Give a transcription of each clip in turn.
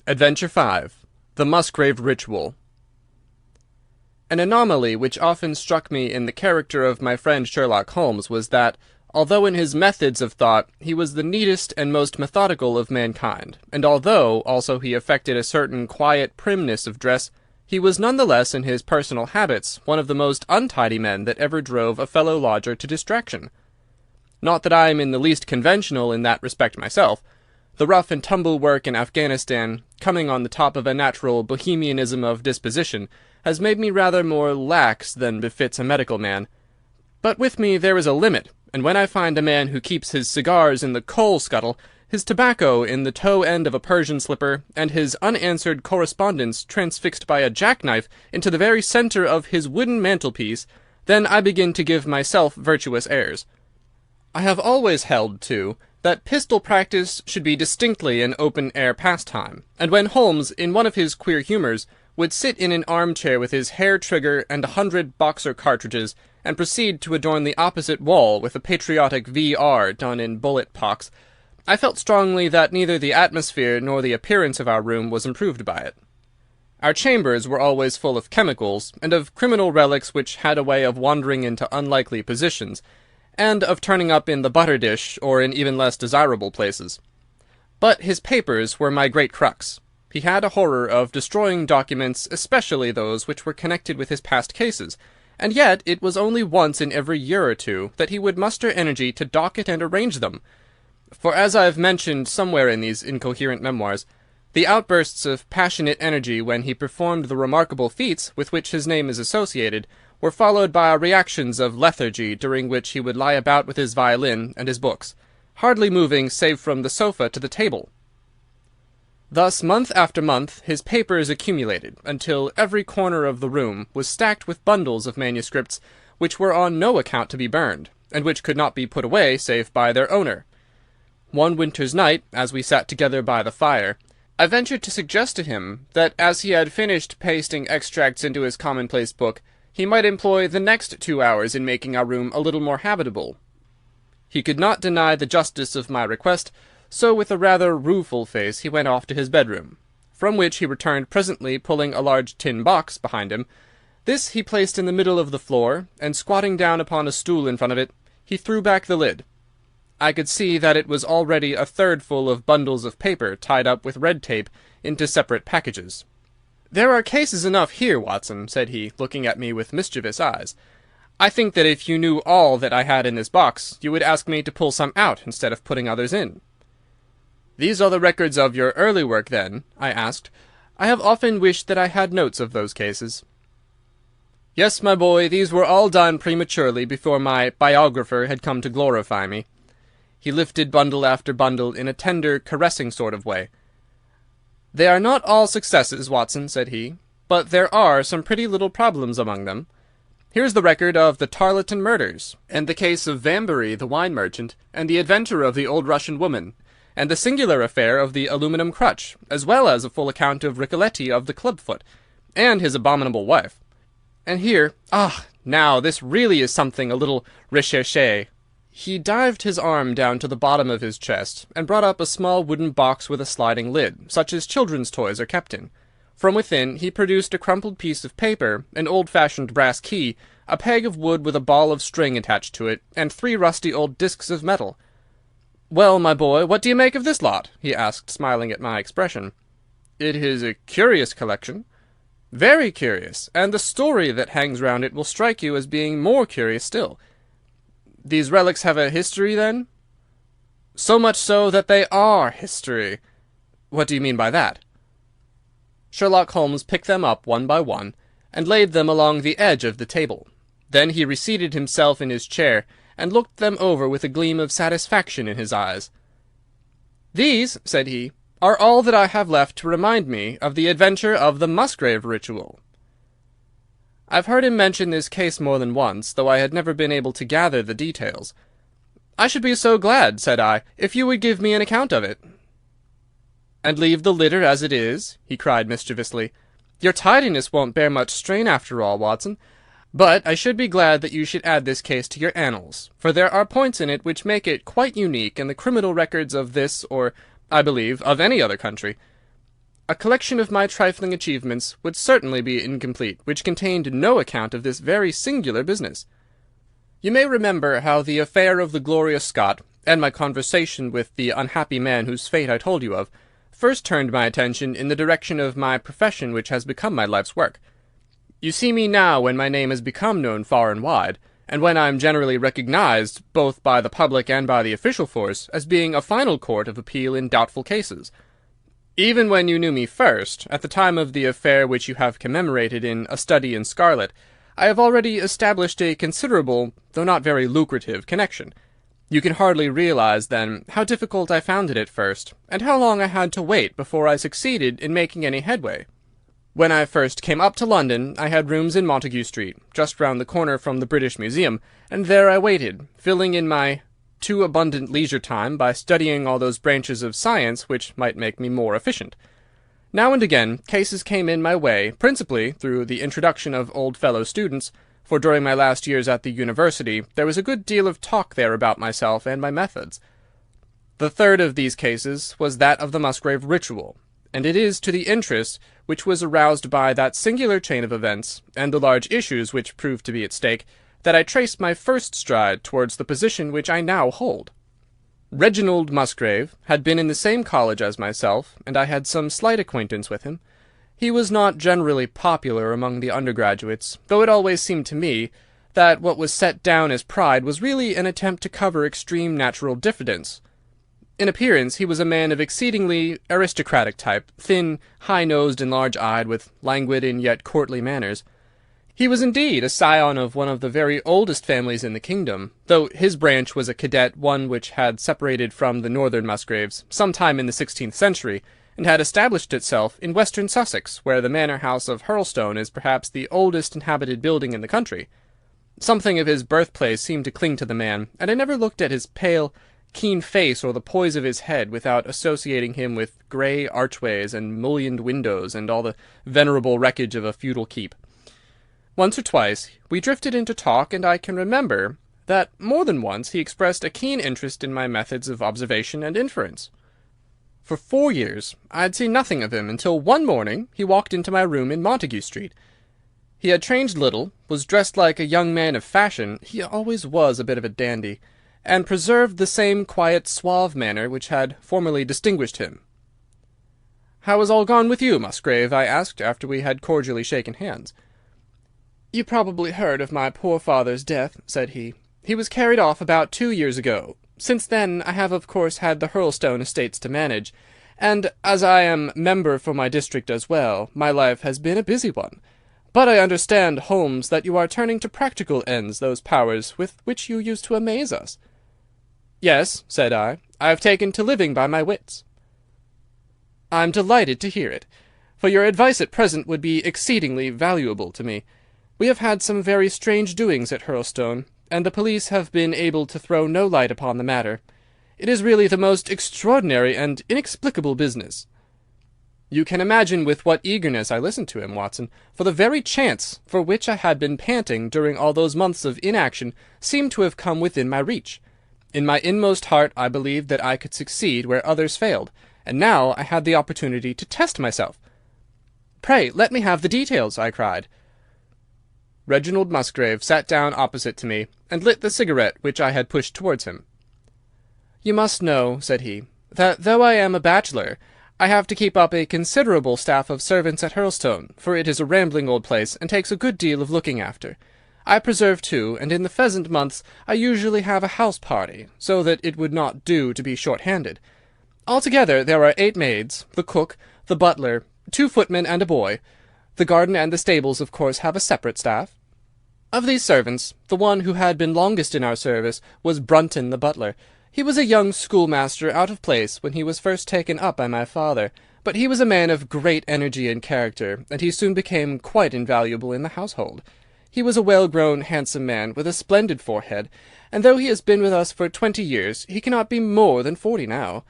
Adventure 5. The Musgrave Ritual. An anomaly which often struck me in the character of my friend Sherlock Holmes was that, although in his methods of thought he was the neatest and most methodical of mankind, and although also he affected a certain quiet primness of dress, he was none the less in his personal habits one of the most untidy men that ever drove a fellow lodger to distraction. Not that I am in the least conventional in that respect myself. The rough-and-tumble work in Afghanistan, coming on the top of a natural bohemianism of disposition, has made me rather more lax than befits a medical man. But with me there is a limit, and when I find a man who keeps his cigars in the coal-scuttle, his tobacco in the toe-end of a Persian slipper, and his unanswered correspondence transfixed by a jackknife into the very centre of his wooden mantelpiece, then I begin to give myself virtuous airs. I have always held, too, that pistol practice should be distinctly an open-air pastime, and when Holmes, in one of his queer humours, would sit in an arm-chair with his hair-trigger and 100 Boxer cartridges, and proceed to adorn the opposite wall with a patriotic V.R. done in bullet-pox, I felt strongly that neither the atmosphere nor the appearance of our room was improved by it. Our chambers were always full of chemicals, and of criminal relics which had a way of wandering into unlikely positions, and of turning up in the butter-dish or in even less desirable places. But his papers were my great crux. He had a horror of destroying documents, especially those which were connected with his past cases, and yet it was only once in every year or two that he would muster energy to docket and arrange them. For as I have mentioned somewhere in these incoherent memoirs, the outbursts of passionate energy when he performed the remarkable feats with which his name is associated were followed by reactions of lethargy during which he would lie about with his violin and his books, hardly moving save from the sofa to the table. Thus, month after month, his papers accumulated, until every corner of the room was stacked with bundles of manuscripts which were on no account to be burned, and which could not be put away save by their owner. One winter's night, as we sat together by the fire, I ventured to suggest to him that as he had finished pasting extracts into his commonplace book, he might employ the next 2 hours in making our room a little more habitable. He could not deny the justice of my request, so with a rather rueful face he went off to his bedroom, from which he returned presently pulling a large tin box behind him. This he placed in the middle of the floor, and squatting down upon a stool in front of it, he threw back the lid. I could see that it was already a third full of bundles of paper tied up with red tape into separate packages. "There are cases enough here, Watson," said he, looking at me with mischievous eyes. "I think that if you knew all that I had in this box, you would ask me to pull some out instead of putting others in." "These are the records of your early work, then?" I asked. "I have often wished that I had notes of those cases." "Yes, my boy, these were all done prematurely before my biographer had come to glorify me." He lifted bundle after bundle in a tender, caressing sort of way. "They are not all successes, Watson," said he, "but there are some pretty little problems among them. Here's the record of the Tarleton murders, and the case of Vanbury the wine merchant, and the adventure of the old Russian woman, and the singular affair of the aluminum crutch, as well as a full account of Ricoletti of the clubfoot, and his abominable wife. And here, now this really is something a little recherché." He dived his arm down to the bottom of his chest, and brought up a small wooden box with a sliding lid, such as children's toys are kept in. From within he produced a crumpled piece of paper, an old-fashioned brass key, a peg of wood with a ball of string attached to it, and 3 rusty old discs of metal. "Well, my boy, what do you make of this lot?" he asked, smiling at my expression. "It is a curious collection." "Very curious, and the story that hangs round it will strike you as being more curious still." "These relics have a history, then?" "So much so that they are history." "What do you mean by that?" Sherlock Holmes picked them up one by one, and laid them along the edge of the table. Then he reseated himself in his chair, and looked them over with a gleam of satisfaction in his eyes. "These," said he, "are all that I have left to remind me of the adventure of the Musgrave Ritual." I've heard him mention this case more than once, though I had never been able to gather the details. "I should be so glad," said I, "if you would give me an account of it." "And leave the litter as it is?" he cried mischievously. "Your tidiness won't bear much strain after all, Watson. But I should be glad that you should add this case to your annals, for there are points in it which make it quite unique in the criminal records of this or, I believe, of any other country. A collection of my trifling achievements would certainly be incomplete which contained no account of this very singular business. You may remember how the affair of the Glorious Scot, and my conversation with the unhappy man whose fate I told you of, first turned my attention in the direction of my profession which has become my life's work. You see me now when my name has become known far and wide, and when I am generally recognized, both by the public and by the official force, as being a final court of appeal in doubtful cases. Even when you knew me first, at the time of the affair which you have commemorated in A Study in Scarlet, I have already established a considerable, though not very lucrative, connection. You can hardly realize, then, how difficult I found it at first, and how long I had to wait before I succeeded in making any headway. When I first came up to London, I had rooms in Montague Street, just round the corner from the British Museum, and there I waited, filling in my too abundant leisure time by studying all those branches of science which might make me more efficient. Now and again cases came in my way, principally through the introduction of old fellow students, for during my last years at the university there was a good deal of talk there about myself and my methods. The third of these cases was that of the Musgrave Ritual, and it is to the interest which was aroused by that singular chain of events, and the large issues which proved to be at stake, that I traced my first stride towards the position which I now hold. Reginald Musgrave had been in the same college as myself, and I had some slight acquaintance with him. He was not generally popular among the undergraduates, though it always seemed to me that what was set down as pride was really an attempt to cover extreme natural diffidence. In appearance he was a man of exceedingly aristocratic type, thin, high-nosed and large-eyed, with languid and yet courtly manners. He was indeed a scion of one of the very oldest families in the kingdom, though his branch was a cadet one which had separated from the northern Musgraves some time in the 16th century, and had established itself in western Sussex, where the manor house of Hurlstone is perhaps the oldest inhabited building in the country. Something of his birthplace seemed to cling to the man, and I never looked at his pale, keen face or the poise of his head without associating him with grey archways and mullioned windows and all the venerable wreckage of a feudal keep. Once or twice we drifted into talk, and I can remember that more than once he expressed a keen interest in my methods of observation and inference. For 4 years I had seen nothing of him until one morning he walked into my room in Montague Street. He had changed little, was dressed like a young man of fashion — he always was a bit of a dandy — and preserved the same quiet, suave manner which had formerly distinguished him. "How has all gone with you, Musgrave?" I asked, after we had cordially shaken hands. "You probably heard of my poor father's death," said he. "He was carried off about 2 years ago. Since then I have of course had the Hurlstone estates to manage, and as I am member for my district as well, my life has been a busy one. But I understand, Holmes, that you are turning to practical ends those powers with which you used to amaze us." "Yes," said I have taken to living by my wits." "I'm delighted to hear it, for your advice at present would be exceedingly valuable to me. We have had some very strange doings at Hurlstone, and the police have been able to throw no light upon the matter. It is really the most extraordinary and inexplicable business." You can imagine with what eagerness I listened to him, Watson, for the very chance for which I had been panting during all those months of inaction seemed to have come within my reach. In my inmost heart I believed that I could succeed where others failed, and now I had the opportunity to test myself. "Pray let me have the details," I cried. Reginald Musgrave sat down opposite to me, and lit the cigarette which I had pushed towards him. "You must know," said he, "that though I am a bachelor, I have to keep up a considerable staff of servants at Hurlstone, for it is a rambling old place, and takes a good deal of looking after. I preserve too, and in the pheasant months I usually have a house party, so that it would not do to be short-handed. Altogether there are 8 maids, the cook, the butler, 2 footmen, and a boy. The garden and the stables, of course, have a separate staff. Of these servants, the one who had been longest in our service was Brunton the butler. He was a young schoolmaster out of place when he was first taken up by my father, but he was a man of great energy and character, and he soon became quite invaluable in the household. He was a well-grown, handsome man, with a splendid forehead, and though he has been with us for 20 years, he cannot be more than 40 now.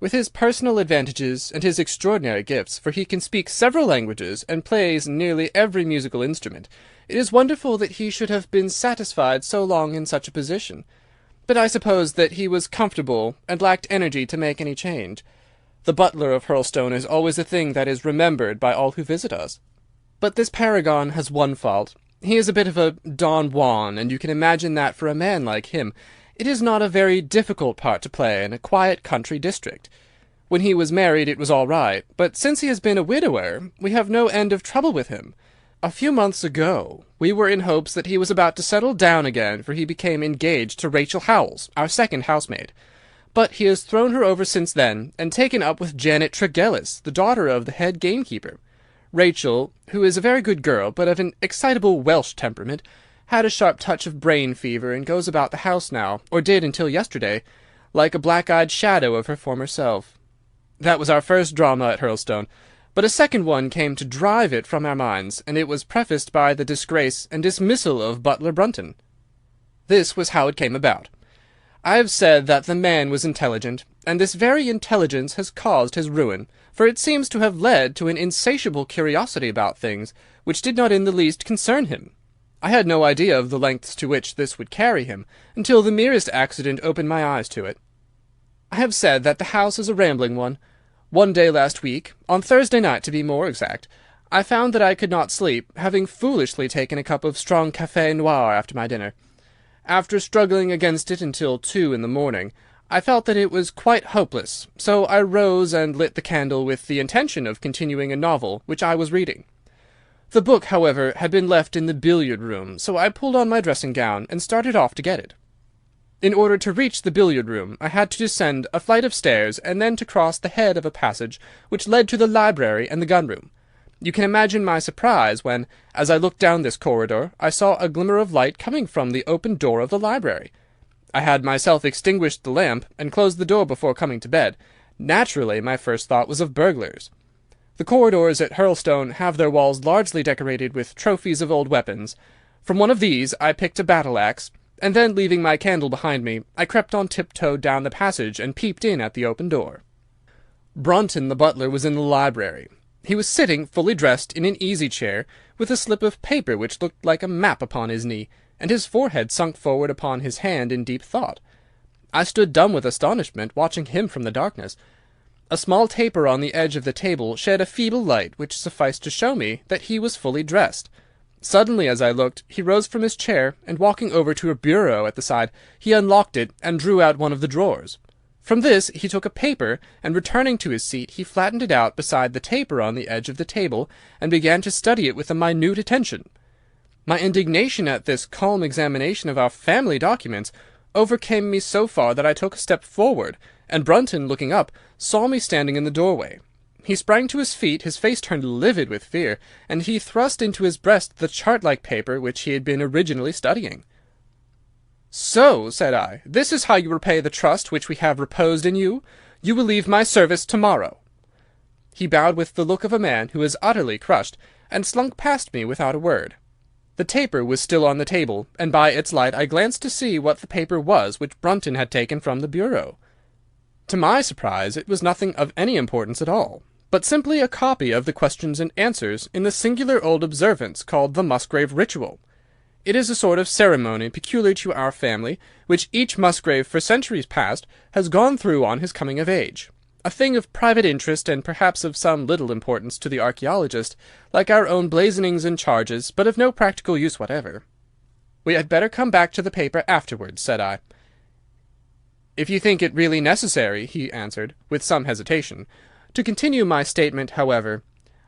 With his personal advantages and his extraordinary gifts, for he can speak several languages and plays nearly every musical instrument, it is wonderful that he should have been satisfied so long in such a position. But I suppose that he was comfortable and lacked energy to make any change. The butler of Hurlstone is always a thing that is remembered by all who visit us. But this paragon has one fault. He is a bit of a Don Juan, and you can imagine that for a man like him it is not a very difficult part to play in a quiet country district. When he was married it was all right, but since he has been a widower we have no end of trouble with him. A few months ago we were in hopes that he was about to settle down again, for he became engaged to Rachel Howells, our second housemaid. But he has thrown her over since then, and taken up with Janet Tregellis, the daughter of the head gamekeeper. Rachel, who is a very good girl, but of an excitable Welsh temperament, had a sharp touch of brain fever, and goes about the house now, or did until yesterday, like a black-eyed shadow of her former self. That was our first drama at Hurlstone, but a second one came to drive it from our minds, and it was prefaced by the disgrace and dismissal of Butler Brunton. This was how it came about. I have said that the man was intelligent, and this very intelligence has caused his ruin, for it seems to have led to an insatiable curiosity about things which did not in the least concern him. I had no idea of the lengths to which this would carry him, until the merest accident opened my eyes to it. I have said that the house is a rambling one. One day last week, on Thursday night to be more exact, I found that I could not sleep, having foolishly taken a cup of strong café noir after my dinner. After struggling against it until 2 in the morning, I felt that it was quite hopeless, so I rose and lit the candle with the intention of continuing a novel which I was reading. The book, however, had been left in the billiard-room, so I pulled on my dressing-gown and started off to get it. In order to reach the billiard-room, I had to descend a flight of stairs and then to cross the head of a passage which led to the library and the gun-room. You can imagine my surprise when, as I looked down this corridor, I saw a glimmer of light coming from the open door of the library. I had myself extinguished the lamp and closed the door before coming to bed. Naturally, my first thought was of burglars. The corridors at Hurlstone have their walls largely decorated with trophies of old weapons. From one of these I picked a battle-axe, and then, leaving my candle behind me, I crept on tiptoe down the passage and peeped in at the open door. Brunton the butler was in the library. He was sitting, fully dressed, in an easy-chair, with a slip of paper which looked like a map upon his knee, and his forehead sunk forward upon his hand in deep thought. I stood dumb with astonishment, watching him from the darkness. A small taper on the edge of the table shed a feeble light which sufficed to show me that he was fully dressed. Suddenly, as I looked, he rose from his chair, and walking over to a bureau at the side, he unlocked it and drew out one of the drawers. From this he took a paper, and returning to his seat, he flattened it out beside the taper on the edge of the table, and began to study it with a minute attention. My indignation at this calm examination of our family documents overcame me so far that I took a step forward, and Brunton, looking up, saw me standing in the doorway. He sprang to his feet, his face turned livid with fear, and he thrust into his breast the chart-like paper which he had been originally studying. "So," said I, "this is how you repay the trust which we have reposed in you. You will leave my service to-morrow." He bowed with the look of a man who is utterly crushed, and slunk past me without a word. The taper was still on the table, and by its light I glanced to see what the paper was which Brunton had taken from the bureau. To my surprise, it was nothing of any importance at all, but simply a copy of the questions and answers in the singular old observance called the Musgrave Ritual. It is a sort of ceremony peculiar to our family, which each Musgrave for centuries past has gone through on his coming of age, a thing of private interest and perhaps of some little importance to the archaeologist, like our own blazonings and charges, but of no practical use whatever. "We had better come back to the paper afterwards," said I. "If you think it really necessary," he answered, with some hesitation. To continue my statement, however,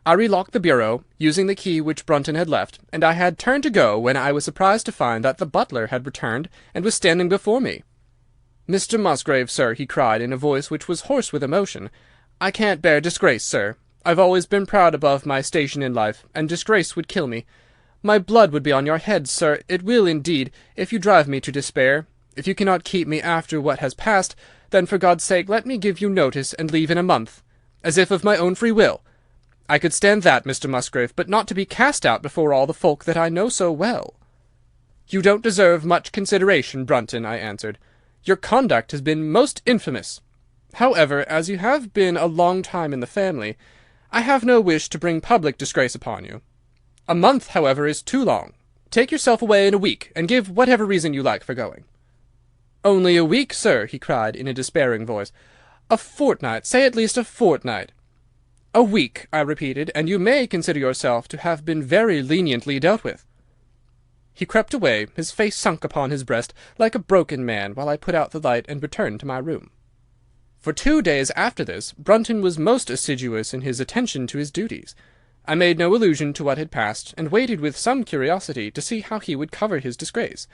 I relocked the bureau, using the key which Brunton had left, and I had turned to go when I was surprised to find that the butler had returned and was standing before me. "Mr. Musgrave, sir," he cried, in a voice which was hoarse with emotion, "I can't bear disgrace, sir. I've always been proud above my station in life, and disgrace would kill me. My blood would be on your head, sir, it will indeed, if you drive me to despair. If you cannot keep me after what has passed, then for God's sake let me give you notice and leave in a month, as if of my own free will. I could stand that, Mr. Musgrave, but not to be cast out before all the folk that I know so well." "You don't deserve much consideration, Brunton," I answered. "Your conduct has been most infamous. However, as you have been a long time in the family, I have no wish to bring public disgrace upon you. A month, however, is too long. Take yourself away in a week, and give whatever reason you like for going." "Only a week, sir," he cried, in a despairing voice. A fortnight, say at least a fortnight. A week, I repeated, and you may consider yourself to have been very leniently dealt with. He crept away, his face sunk upon his breast, like a broken man, while I put out the light and returned to my room. For 2 days after this, Brunton was most assiduous in his attention to his duties. I made no allusion to what had passed, and waited with some curiosity to see how he would cover his disgrace.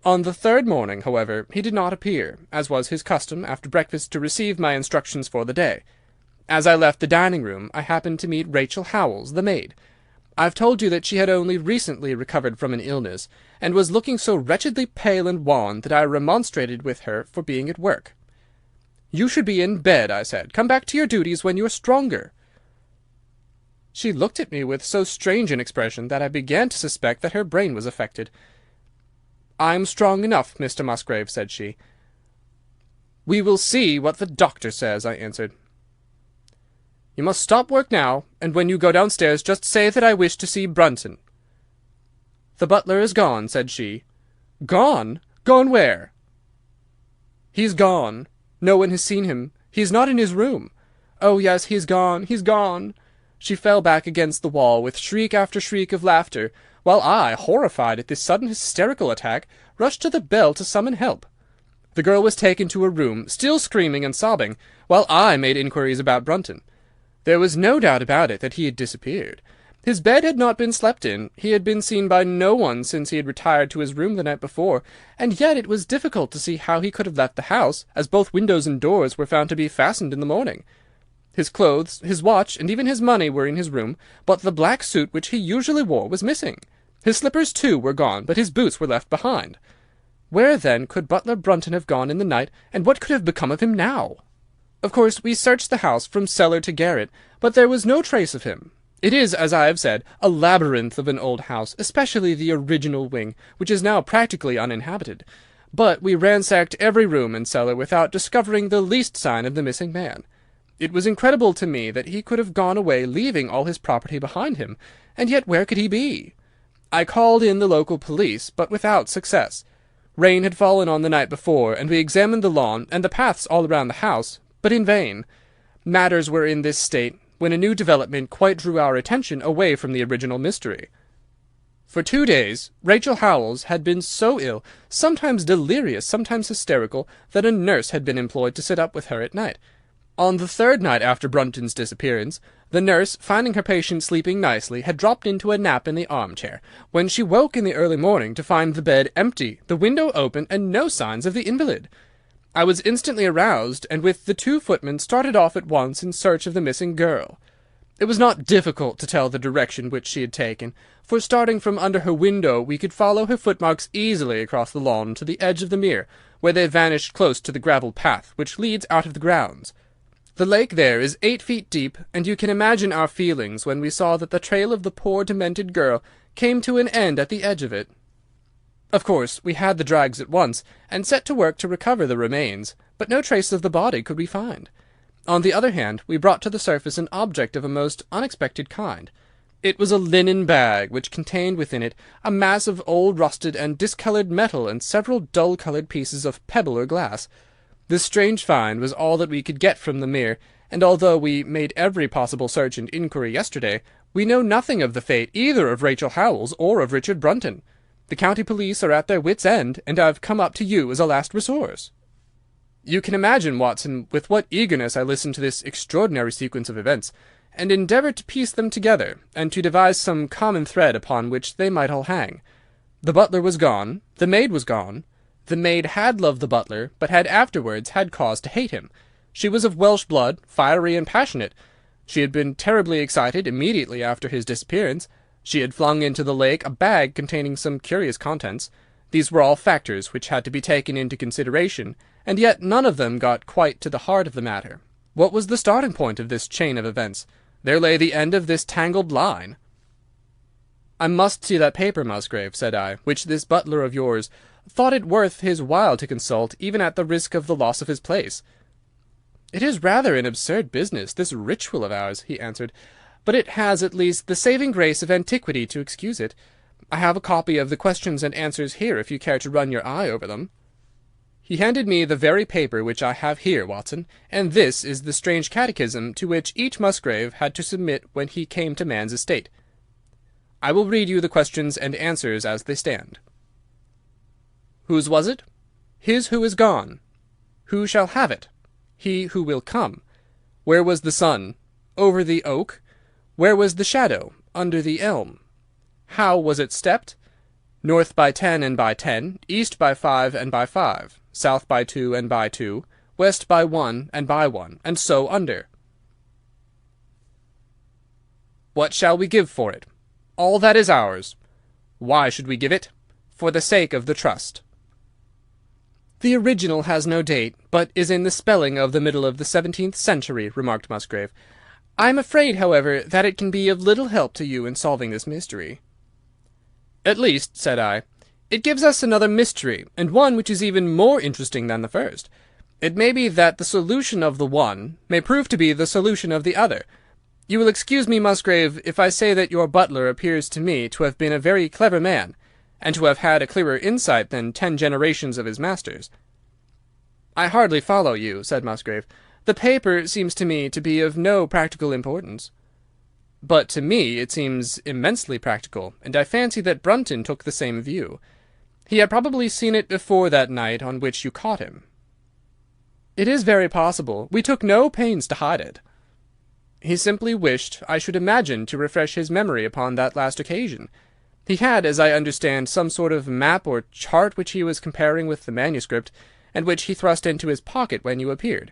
On the 3rd morning, however, he did not appear, as was his custom after breakfast to receive my instructions for the day. As I left the dining-room, I happened to meet Rachel Howells, the maid. I've told you that she had only recently recovered from an illness, and was looking so wretchedly pale and wan that I remonstrated with her for being at work. "You should be in bed," I said. "Come back to your duties when you are stronger." She looked at me with so strange an expression that I began to suspect that her brain was affected. "I am strong enough, Mr. Musgrave," said she. "We will see what the doctor says," I answered. "You must stop work now, and when you go downstairs just say that I wish to see Brunton." "The butler is gone," said she. "Gone? Gone where?" "He's gone. No one has seen him. He is not in his room. Oh, yes, he's gone, he's gone." She fell back against the wall with shriek after shriek of laughter, while I, horrified at this sudden hysterical attack, rushed to the bell to summon help. The girl was taken to her room, still screaming and sobbing, while I made inquiries about Brunton. There was no doubt about it that he had disappeared. His bed had not been slept in, he had been seen by no one since he had retired to his room the night before, and yet it was difficult to see how he could have left the house, as both windows and doors were found to be fastened in the morning. His clothes, his watch, and even his money were in his room, but the black suit which he usually wore was missing. His slippers, too, were gone, but his boots were left behind. Where, then, could butler Brunton have gone in the night, and what could have become of him now? Of course, we searched the house from cellar to garret, but there was no trace of him. It is, as I have said, a labyrinth of an old house, especially the original wing, which is now practically uninhabited. But we ransacked every room and cellar without discovering the least sign of the missing man. It was incredible to me that he could have gone away leaving all his property behind him, and yet where could he be? I called in the local police, but without success. Rain had fallen on the night before, and we examined the lawn and the paths all around the house, but in vain. Matters were in this state when a new development quite drew our attention away from the original mystery. For 2 days Rachel Howells had been so ill, sometimes delirious, sometimes hysterical, that a nurse had been employed to sit up with her at night. On the 3rd night after Brunton's disappearance, the nurse, finding her patient sleeping nicely, had dropped into a nap in the armchair, when she woke in the early morning to find the bed empty, the window open, and no signs of the invalid. I was instantly aroused, and with the 2 footmen started off at once in search of the missing girl. It was not difficult to tell the direction which she had taken, for starting from under her window we could follow her footmarks easily across the lawn to the edge of the mere, where they vanished close to the gravel path which leads out of the grounds. The lake there is 8 feet deep, and you can imagine our feelings when we saw that the trail of the poor demented girl came to an end at the edge of it. Of course, we had the drags at once, and set to work to recover the remains, but no trace of the body could we find. On the other hand, we brought to the surface an object of a most unexpected kind. It was a linen bag, which contained within it a mass of old rusted and discoloured metal and several dull-coloured pieces of pebble or glass. This strange find was all that we could get from the mere, and although we made every possible search and inquiry yesterday, we know nothing of the fate either of Rachel Howells or of Richard Brunton. The county police are at their wits' end, and I have come up to you as a last resource. You can imagine, Watson, with what eagerness I listened to this extraordinary sequence of events, and endeavoured to piece them together, and to devise some common thread upon which they might all hang. The butler was gone. The maid was gone. The maid had loved the butler, but had afterwards had cause to hate him. She was of Welsh blood, fiery and passionate. She had been terribly excited immediately after his disappearance. She had flung into the lake a bag containing some curious contents. These were all factors which had to be taken into consideration, and yet none of them got quite to the heart of the matter. What was the starting point of this chain of events? There lay the end of this tangled line. "I must see that paper, Musgrave," said I, "which this butler of yours thought it worth his while to consult, even at the risk of the loss of his place." "It is rather an absurd business, this ritual of ours," he answered, "but it has at least the saving grace of antiquity to excuse it. I have a copy of the questions and answers here, if you care to run your eye over them." He handed me the very paper which I have here, Watson, and this is the strange catechism to which each Musgrave had to submit when he came to man's estate. I will read you the questions and answers as they stand. Whose was it? His who is gone. Who shall have it? He who will come. Where was the sun? Over the oak. Where was the shadow? Under the elm. How was it stepped? North by 10 and by 10, east by 5 and by 5, south by 2 and by 2, west by 1 and by 1, and so under. What shall we give for it? All that is ours. Why should we give it? For the sake of the trust. The original has no date, but is in the spelling of the middle of the 17th century, remarked Musgrave. I am afraid, however, that it can be of little help to you in solving this mystery. At least, said I, it gives us another mystery, and one which is even more interesting than the first. It may be that the solution of the one may prove to be the solution of the other. You will excuse me, Musgrave, if I say that your butler appears to me to have been a very clever man, and to have had a clearer insight than 10 generations of his masters. I hardly follow you, said Musgrave. The paper seems to me to be of no practical importance. But to me it seems immensely practical, and I fancy that Brunton took the same view. He had probably seen it before that night on which you caught him. It is very possible. We took no pains to hide it. He simply wished, I should imagine, to refresh his memory upon that last occasion. He had, as I understand, some sort of map or chart which he was comparing with the manuscript, and which he thrust into his pocket when you appeared.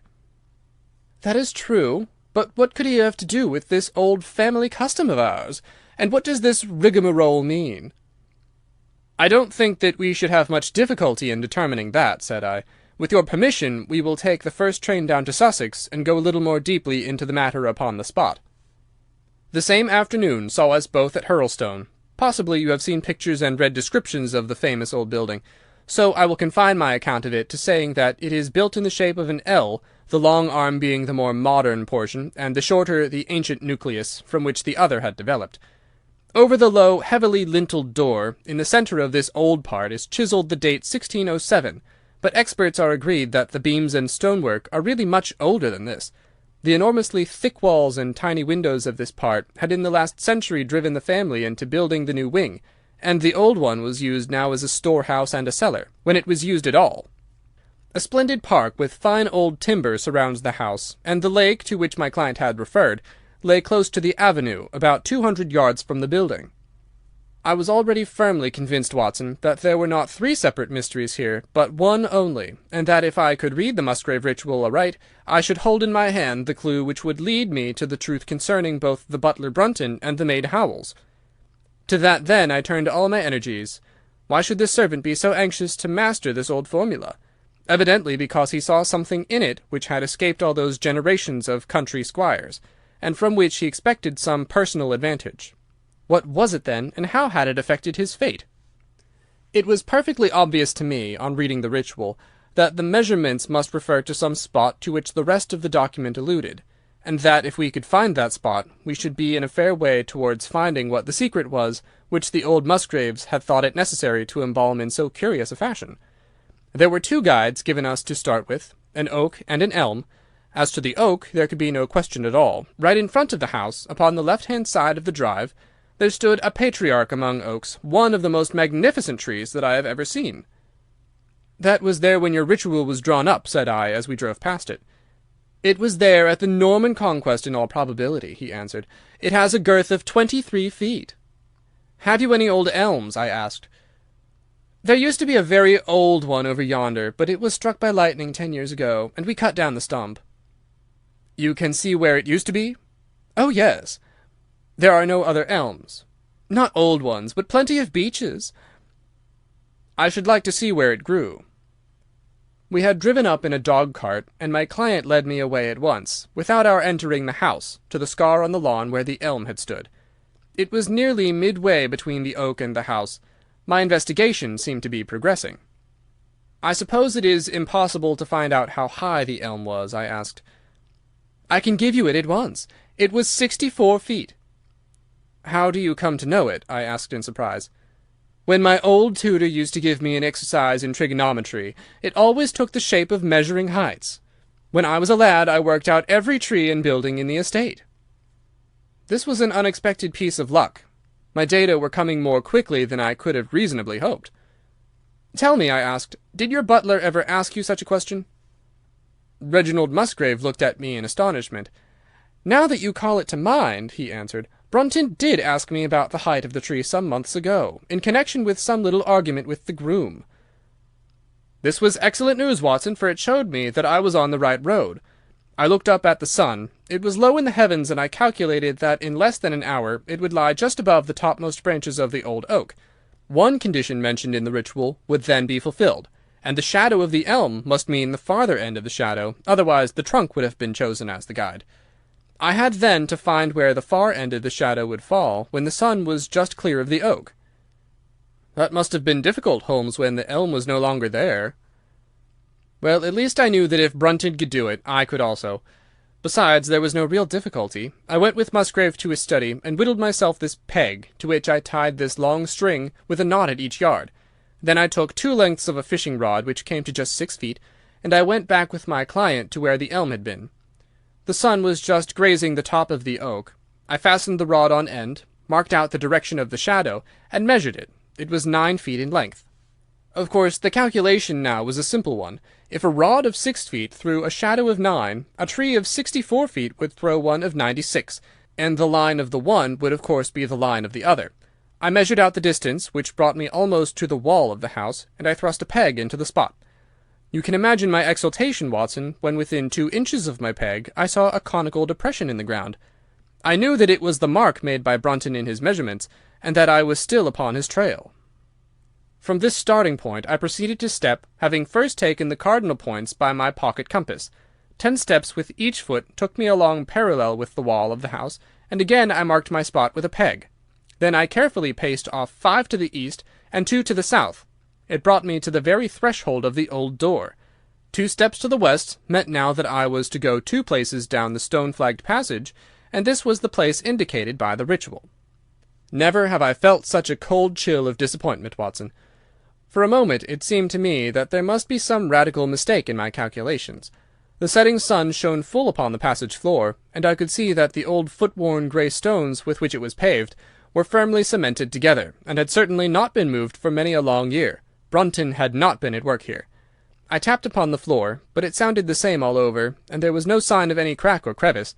That is true. But what could he have to do with this old family custom of ours? And what does this rigmarole mean? I don't think that we should have much difficulty in determining that, said I. With your permission, we will take the first train down to Sussex, and go a little more deeply into the matter upon the spot. The same afternoon saw us both at Hurlstone. Possibly you have seen pictures and read descriptions of the famous old building, so I will confine my account of it to saying that it is built in the shape of an L, the long arm being the more modern portion, and the shorter the ancient nucleus, from which the other had developed. Over the low, heavily linteled door, in the centre of this old part, is chiselled the date 1607, but experts are agreed that the beams and stonework are really much older than this. The enormously thick walls and tiny windows of this part had in the last century driven the family into building the new wing, and the old one was used now as a storehouse and a cellar, when it was used at all. A splendid park with fine old timber surrounds the house, and the lake to which my client had referred lay close to the avenue, about 200 yards from the building. I was already firmly convinced, Watson, that there were not 3 separate mysteries here, but one only, and that if I could read the Musgrave Ritual aright, I should hold in my hand the clue which would lead me to the truth concerning both the butler Brunton and the maid Howells. To that then I turned all my energies. Why should this servant be so anxious to master this old formula? Evidently because he saw something in it which had escaped all those generations of country squires, and from which he expected some personal advantage. What was it then, and how had it affected his fate? It was perfectly obvious to me, on reading the ritual, that the measurements must refer to some spot to which the rest of the document alluded, and that if we could find that spot, we should be in a fair way towards finding what the secret was which the old Musgraves had thought it necessary to embalm in so curious a fashion. There were 2 guides given us to start with, an oak and an elm. As to the oak, there could be no question at all. Right in front of the house, upon the left-hand side of the drive, there stood a patriarch among oaks, one of the most magnificent trees that I have ever seen. That was there when your ritual was drawn up, said I, as we drove past it. It was there at the Norman Conquest in all probability, he answered. It has a girth of 23 feet. Have you any old elms? I asked. There used to be a very old one over yonder, but it was struck by lightning 10 years ago, and we cut down the stump. You can see where it used to be? Oh, yes. There are no other elms. Not old ones, but plenty of beeches. I should like to see where it grew. We had driven up in a dog-cart, and my client led me away at once, without our entering the house, to the scar on the lawn where the elm had stood. It was nearly midway between the oak and the house. My investigation seemed to be progressing. I suppose it is impossible to find out how high the elm was, I asked. I can give you it at once. It was 64 feet. How do you come to know it? I asked in surprise. When my old tutor used to give me an exercise in trigonometry, it always took the shape of measuring heights. When I was a lad, I worked out every tree and building in the estate." This was an unexpected piece of luck. My data were coming more quickly than I could have reasonably hoped. "Tell me," I asked, "did your butler ever ask you such a question?" Reginald Musgrave looked at me in astonishment. "Now that you call it to mind," he answered, "Brunton did ask me about the height of the tree some months ago, in connection with some little argument with the groom." This was excellent news, Watson, for it showed me that I was on the right road. I looked up at the sun. It was low in the heavens, and I calculated that in less than an hour it would lie just above the topmost branches of the old oak. One condition mentioned in the ritual would then be fulfilled, and the shadow of the elm must mean the farther end of the shadow, otherwise the trunk would have been chosen as the guide. I had then to find where the far end of the shadow would fall when the sun was just clear of the oak. "That must have been difficult, Holmes, when the elm was no longer there." "Well, at least I knew that if Brunton could do it, I could also. Besides, there was no real difficulty. I went with Musgrave to his study, and whittled myself this peg, to which I tied this long string with a knot at each yard. Then I took 2 lengths of a fishing rod, which came to just 6 feet, and I went back with my client to where the elm had been. The sun was just grazing the top of the oak. I fastened the rod on end, marked out the direction of the shadow, and measured it. It was 9 feet in length. Of course, the calculation now was a simple one. If a rod of 6 feet threw a shadow of 9, a tree of 64 feet would throw one of 96, and the line of the one would of course be the line of the other. I measured out the distance, which brought me almost to the wall of the house, and I thrust a peg into the spot. You can imagine my exultation, Watson, when within 2 inches of my peg I saw a conical depression in the ground. I knew that it was the mark made by Brunton in his measurements, and that I was still upon his trail. From this starting point I proceeded to step, having first taken the cardinal points by my pocket compass. 10 steps with each foot took me along parallel with the wall of the house, and again I marked my spot with a peg. Then I carefully paced off 5 to the east and 2 to the south. It brought me to the very threshold of the old door. 2 steps to the west meant now that I was to go 2 places down the stone-flagged passage, and this was the place indicated by the ritual. Never have I felt such a cold chill of disappointment, Watson. For a moment it seemed to me that there must be some radical mistake in my calculations. The setting sun shone full upon the passage floor, and I could see that the old foot-worn grey stones with which it was paved were firmly cemented together, and had certainly not been moved for many a long year. Brunton had not been at work here. I tapped upon the floor, but it sounded the same all over, and there was no sign of any crack or crevice.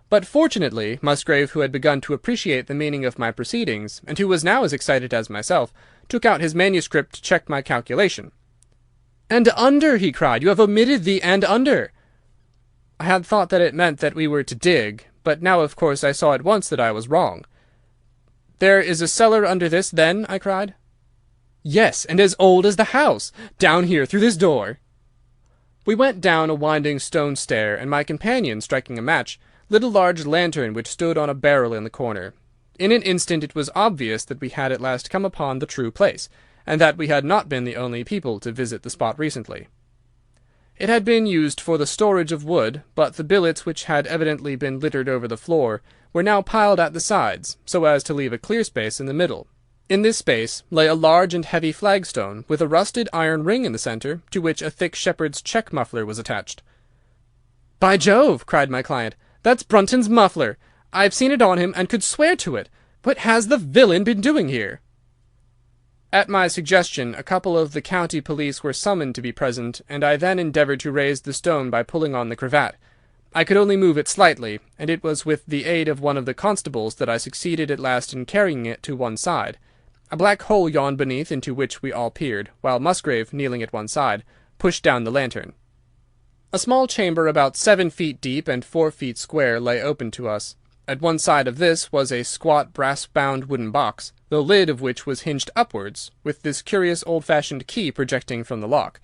But fortunately Musgrave, who had begun to appreciate the meaning of my proceedings, and who was now as excited as myself, took out his manuscript to check my calculation. "And under!" he cried. "You have omitted the and under." I had thought that it meant that we were to dig, but now of course I saw at once that I was wrong. "There is a cellar under this, then?" I cried. "Yes, and as old as the house. Down here, through this door." We went down a winding stone stair, and my companion, striking a match, lit a large lantern which stood on a barrel in the corner. In an instant it was obvious that we had at last come upon the true place, and that we had not been the only people to visit the spot recently. It had been used for the storage of wood, but the billets, which had evidently been littered over the floor, were now piled at the sides, so as to leave a clear space in the middle. In this space lay a large and heavy flagstone, with a rusted iron ring in the centre, to which a thick shepherd's check muffler was attached. "By Jove!" cried my client, "that's Brunton's muffler. I've seen it on him, and could swear to it. What has the villain been doing here?" At my suggestion, a couple of the county police were summoned to be present, and I then endeavoured to raise the stone by pulling on the cravat. I could only move it slightly, and it was with the aid of one of the constables that I succeeded at last in carrying it to one side. A black hole yawned beneath, into which we all peered, while Musgrave, kneeling at one side, pushed down the lantern. A small chamber about 7 feet deep and 4 feet square lay open to us. At one side of this was a squat brass-bound wooden box, the lid of which was hinged upwards, with this curious old-fashioned key projecting from the lock.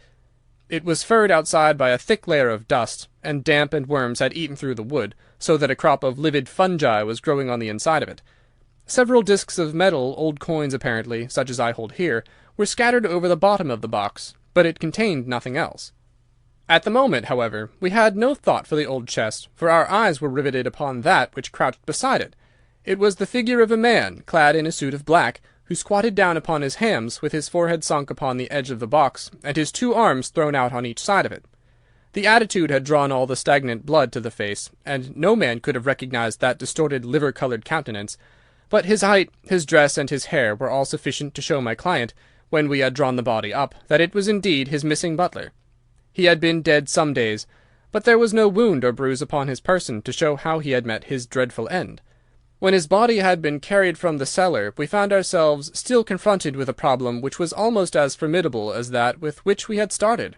It was furred outside by a thick layer of dust, and damp and worms had eaten through the wood, so that a crop of livid fungi was growing on the inside of it. Several discs of metal, old coins apparently, such as I hold here, were scattered over the bottom of the box, but it contained nothing else. At the moment, however, we had no thought for the old chest, for our eyes were riveted upon that which crouched beside it. It was the figure of a man, clad in a suit of black, who squatted down upon his hams with his forehead sunk upon the edge of the box, and his 2 arms thrown out on each side of it. The attitude had drawn all the stagnant blood to the face, and no man could have recognized that distorted liver-coloured countenance, but his height, his dress, and his hair were all sufficient to show my client, when we had drawn the body up, that it was indeed his missing butler. He had been dead some days, but there was no wound or bruise upon his person to show how he had met his dreadful end. When his body had been carried from the cellar, we found ourselves still confronted with a problem which was almost as formidable as that with which we had started.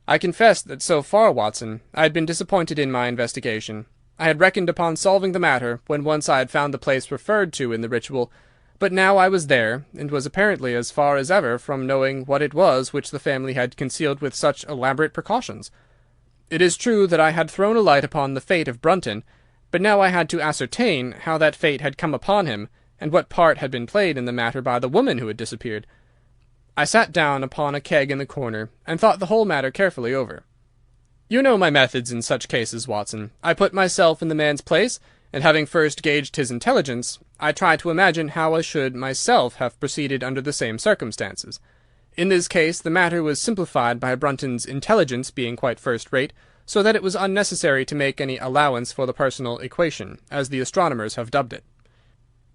I confess that so far, Watson, I had been disappointed in my investigation. I had reckoned upon solving the matter when once I had found the place referred to in the ritual, but now I was there, and was apparently as far as ever from knowing what it was which the family had concealed with such elaborate precautions. It is true that I had thrown a light upon the fate of Brunton, but now I had to ascertain how that fate had come upon him, and what part had been played in the matter by the woman who had disappeared. I sat down upon a keg in the corner, and thought the whole matter carefully over. You know my methods in such cases, Watson. I put myself in the man's place, and having first gauged his intelligence, I try to imagine how I should myself have proceeded under the same circumstances. In this case the matter was simplified by Brunton's intelligence being quite first-rate, so that it was unnecessary to make any allowance for the personal equation, as the astronomers have dubbed it.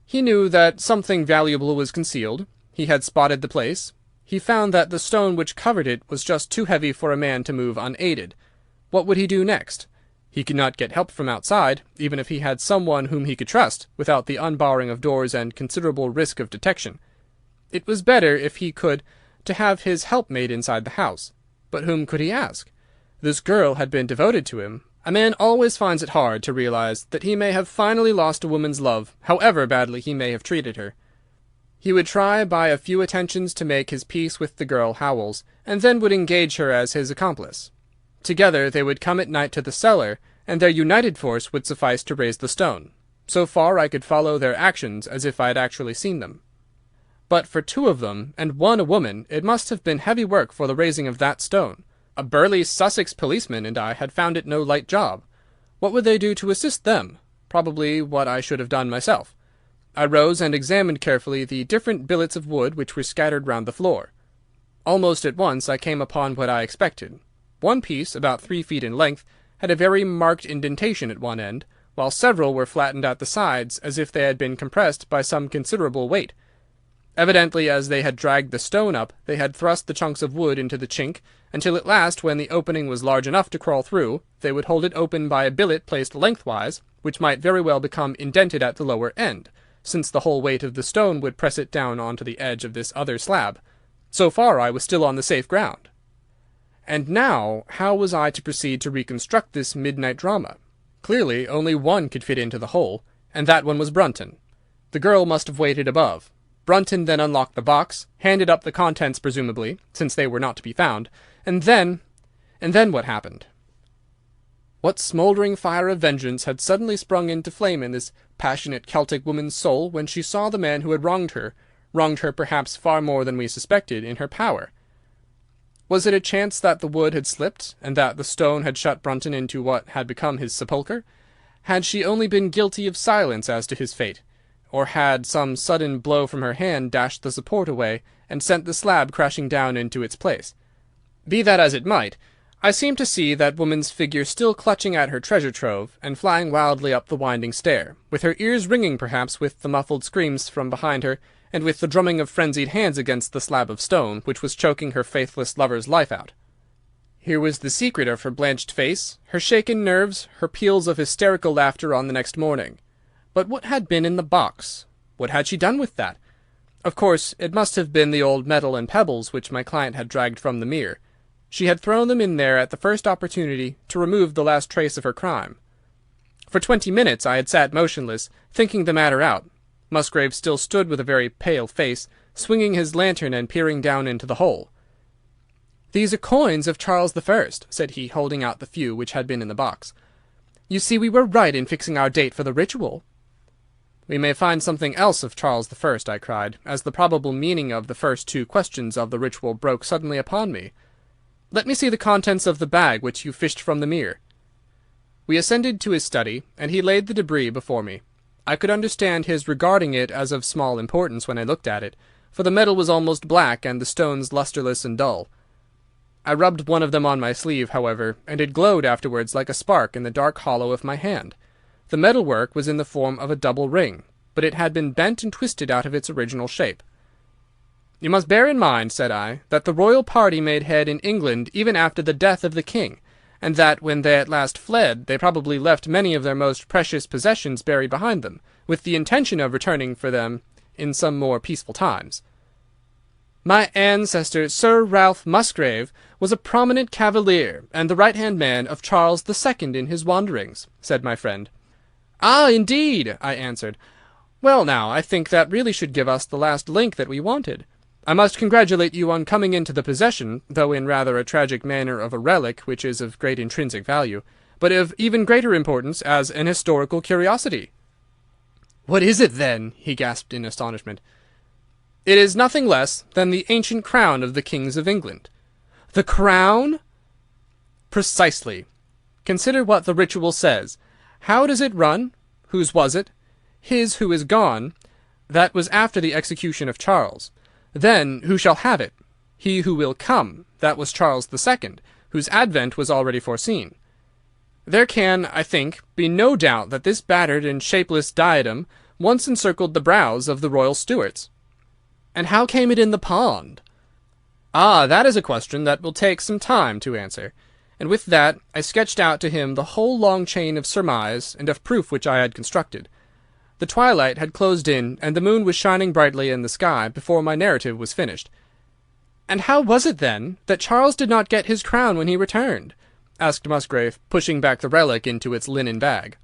He knew that something valuable was concealed. He had spotted the place. He found that the stone which covered it was just too heavy for a man to move unaided. What would he do next? He could not get help from outside, even if he had some one whom he could trust, without the unbarring of doors and considerable risk of detection. It was better, if he could, to have his helpmate inside the house. But whom could he ask? This girl had been devoted to him. A man always finds it hard to realize that he may have finally lost a woman's love, however badly he may have treated her. He would try by a few attentions to make his peace with the girl Howells, and then would engage her as his accomplice. Together they would come at night to the cellar, and their united force would suffice to raise the stone. So far I could follow their actions as if I had actually seen them. But for 2 of them, and one a woman, it must have been heavy work for the raising of that stone. A burly Sussex policeman and I had found it no light job. What would they do to assist them? Probably what I should have done myself. I rose and examined carefully the different billets of wood which were scattered round the floor. Almost at once I came upon what I expected. One piece, about 3 feet in length, had a very marked indentation at one end, while several were flattened at the sides as if they had been compressed by some considerable weight. Evidently, as they had dragged the stone up, they had thrust the chunks of wood into the chink, until at last, when the opening was large enough to crawl through, they would hold it open by a billet placed lengthwise, which might very well become indented at the lower end, since the whole weight of the stone would press it down on to the edge of this other slab. So far I was still on the safe ground. And now, how was I to proceed to reconstruct this midnight drama? Clearly only one could fit into the hole, and that one was Brunton. The girl must have waited above. Brunton then unlocked the box, handed up the contents presumably, since they were not to be found, and then what happened? What smouldering fire of vengeance had suddenly sprung into flame in this passionate Celtic woman's soul when she saw the man who had wronged her perhaps far more than we suspected, in her power? Was it a chance that the wood had slipped, and that the stone had shut Brunton into what had become his sepulchre? Had she only been guilty of silence as to his fate? Or had some sudden blow from her hand dashed the support away, and sent the slab crashing down into its place? Be that as it might, I seemed to see that woman's figure still clutching at her treasure trove, and flying wildly up the winding stair, with her ears ringing perhaps with the muffled screams from behind her, and with the drumming of frenzied hands against the slab of stone, which was choking her faithless lover's life out. Here was the secret of her blanched face, her shaken nerves, her peals of hysterical laughter on the next morning. But what had been in the box? What had she done with that? Of course, it must have been the old metal and pebbles which my client had dragged from the mere. She had thrown them in there at the first opportunity to remove the last trace of her crime. For 20 minutes I had sat motionless, thinking the matter out. Musgrave still stood with a very pale face, swinging his lantern and peering down into the hole. "These are coins of Charles I," said he, holding out the few which had been in the box. "You see we were right in fixing our date for the ritual." "We may find something else of Charles I," I cried, as the probable meaning of the first 2 questions of the ritual broke suddenly upon me. "Let me see the contents of the bag which you fished from the mere." We ascended to his study, and he laid the debris before me. I could understand his regarding it as of small importance when I looked at it, for the metal was almost black and the stones lustreless and dull. I rubbed one of them on my sleeve, however, and it glowed afterwards like a spark in the dark hollow of my hand. The metalwork was in the form of a double ring, but it had been bent and twisted out of its original shape. "You must bear in mind," said I, "that the royal party made head in England even after the death of the king, and that when they at last fled they probably left many of their most precious possessions buried behind them, with the intention of returning for them in some more peaceful times." "My ancestor, Sir Ralph Musgrave, was a prominent cavalier, and the right-hand man of Charles the Second in his wanderings," said my friend. "Ah, indeed!" I answered. "Well, now, I think that really should give us the last link that we wanted. I must congratulate you on coming into the possession, though in rather a tragic manner, of a relic which is of great intrinsic value, but of even greater importance as an historical curiosity." "What is it, then?" he gasped in astonishment. "It is nothing less than the ancient crown of the kings of England." "The crown?" "Precisely. Consider what the ritual says. How does it run? Whose was it? His who is gone. That was after the execution of Charles. Then who shall have it? He who will come. That was Charles the Second, whose advent was already foreseen. There can, I think, be no doubt that this battered and shapeless diadem once encircled the brows of the royal Stuarts." "And how came it in the pond?" "Ah, that is a question that will take some time to answer." And with that I sketched out to him the whole long chain of surmise and of proof which I had constructed. The twilight had closed in, and the moon was shining brightly in the sky before my narrative was finished. "And how was it, then, that Charles did not get his crown when he returned?" asked Musgrave, pushing back the relic into its linen bag.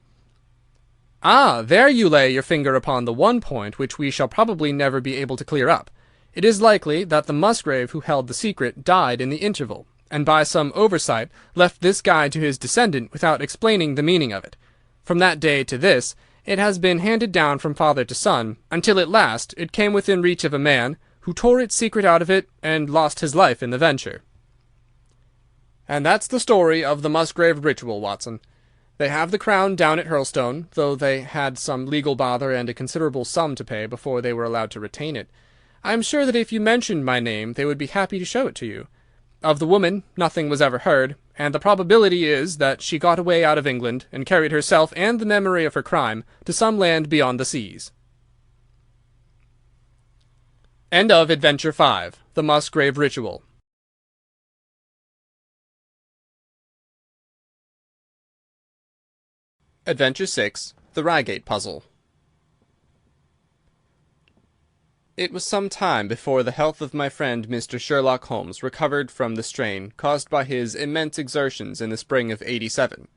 "Ah, there you lay your finger upon the one point which we shall probably never be able to clear up. It is likely that the Musgrave who held the secret died in the interval, and by some oversight left this guide to his descendant without explaining the meaning of it. From that day to this, it has been handed down from father to son, until at last it came within reach of a man, who tore its secret out of it, and lost his life in the venture." "And that's the story of the Musgrave Ritual, Watson. They have the crown down at Hurlstone, though they had some legal bother and a considerable sum to pay before they were allowed to retain it. I am sure that if you mentioned my name they would be happy to show it to you. Of the woman nothing was ever heard, and the probability is that she got away out of England, and carried herself and the memory of her crime to some land beyond the seas." End of Adventure 5, The Musgrave Ritual. Adventure 6, The Reigate Puzzle. It was some time before the health of my friend Mr. Sherlock Holmes recovered from the strain caused by his immense exertions in the spring of '87.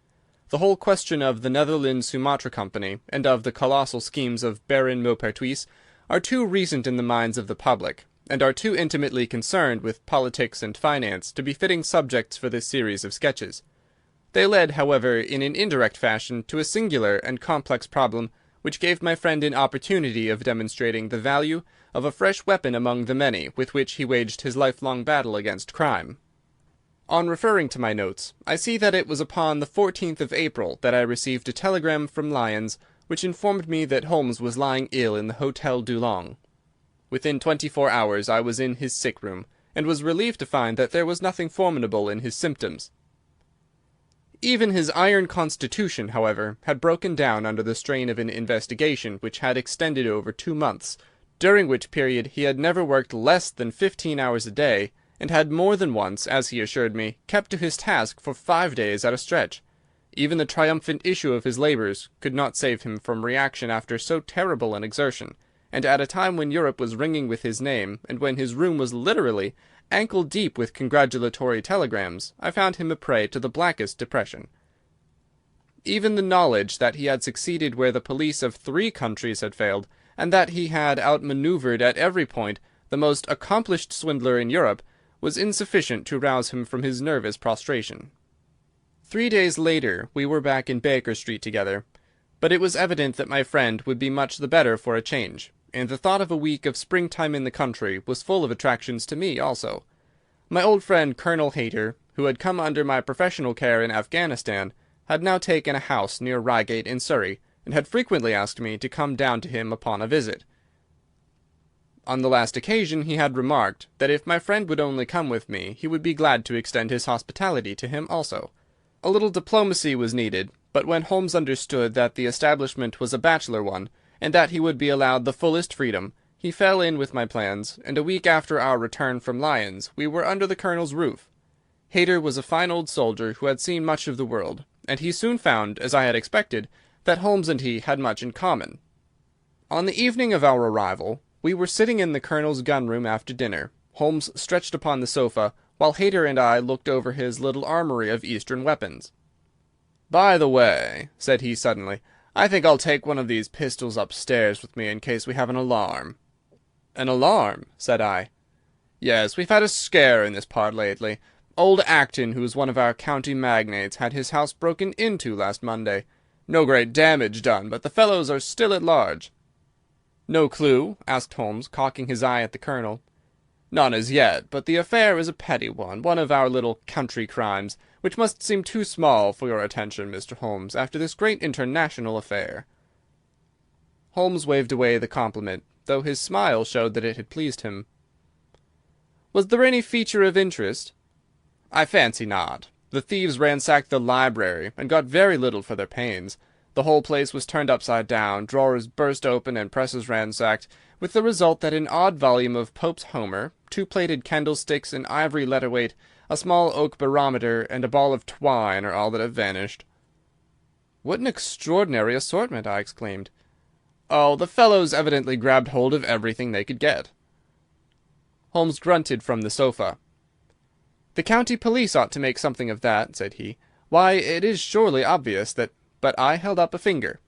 The whole question of the Netherlands Sumatra Company, and of the colossal schemes of Baron Maupertuis, are too recent in the minds of the public, and are too intimately concerned with politics and finance to be fitting subjects for this series of sketches. They led, however, in an indirect fashion to a singular and complex problem which gave my friend an opportunity of demonstrating the value of a fresh weapon among the many with which he waged his lifelong battle against crime. On referring to my notes, I see that it was upon the 14th of April that I received a telegram from Lyons, which informed me that Holmes was lying ill in the Hôtel Dulong. Within 24 hours I was in his sick room, and was relieved to find that there was nothing formidable in his symptoms. Even his iron constitution, however, had broken down under the strain of an investigation which had extended over 2 months, during which period he had never worked less than 15 hours a day, and had more than once, as he assured me, kept to his task for 5 days at a stretch. Even the triumphant issue of his labours could not save him from reaction after so terrible an exertion, and at a time when Europe was ringing with his name, and when his room was literally ankle-deep with congratulatory telegrams, I found him a prey to the blackest depression. Even the knowledge that he had succeeded where the police of 3 countries had failed, and that he had outmanoeuvred at every point the most accomplished swindler in Europe, was insufficient to rouse him from his nervous prostration. 3 days later we were back in Baker Street together, but it was evident that my friend would be much the better for a change, and the thought of a week of springtime in the country was full of attractions to me also. My old friend Colonel Hayter, who had come under my professional care in Afghanistan, had now taken a house near Reigate in Surrey, and had frequently asked me to come down to him upon a visit. On the last occasion he had remarked that if my friend would only come with me he would be glad to extend his hospitality to him also. A little diplomacy was needed, but when Holmes understood that the establishment was a bachelor one, and that he would be allowed the fullest freedom, he fell in with my plans, and a week after our return from Lyons we were under the Colonel's roof. Hayter was a fine old soldier who had seen much of the world, and he soon found, as I had expected, that Holmes and he had much in common. On the evening of our arrival, we were sitting in the Colonel's gun-room after dinner, Holmes stretched upon the sofa, while Hayter and I looked over his little armoury of Eastern weapons. "By the way," said he suddenly, "I think I'll take one of these pistols upstairs with me in case we have an alarm." "An alarm?" said I. "Yes, we've had a scare in this part lately. Old Acton, who is one of our county magnates, had his house broken into last Monday. No great damage done, but the fellows are still at large." "No clue?" asked Holmes, cocking his eye at the Colonel. "None as yet, but the affair is a petty one of our little country crimes, which must seem too small for your attention, Mr. Holmes, after this great international affair." Holmes waved away the compliment, though his smile showed that it had pleased him. "Was there any feature of interest?" "I fancy not. The thieves ransacked the library, and got very little for their pains. The whole place was turned upside down, drawers burst open, and presses ransacked, with the result that an odd volume of Pope's Homer, 2 plated candlesticks, an ivory letter-weight, a small oak barometer, and a ball of twine are all that have vanished." "What an extraordinary assortment!" I exclaimed. "Oh, the fellows evidently grabbed hold of everything they could get." Holmes grunted from the sofa. "The county police ought to make something of that," said he. "Why, it is surely obvious that—" But I held up a finger.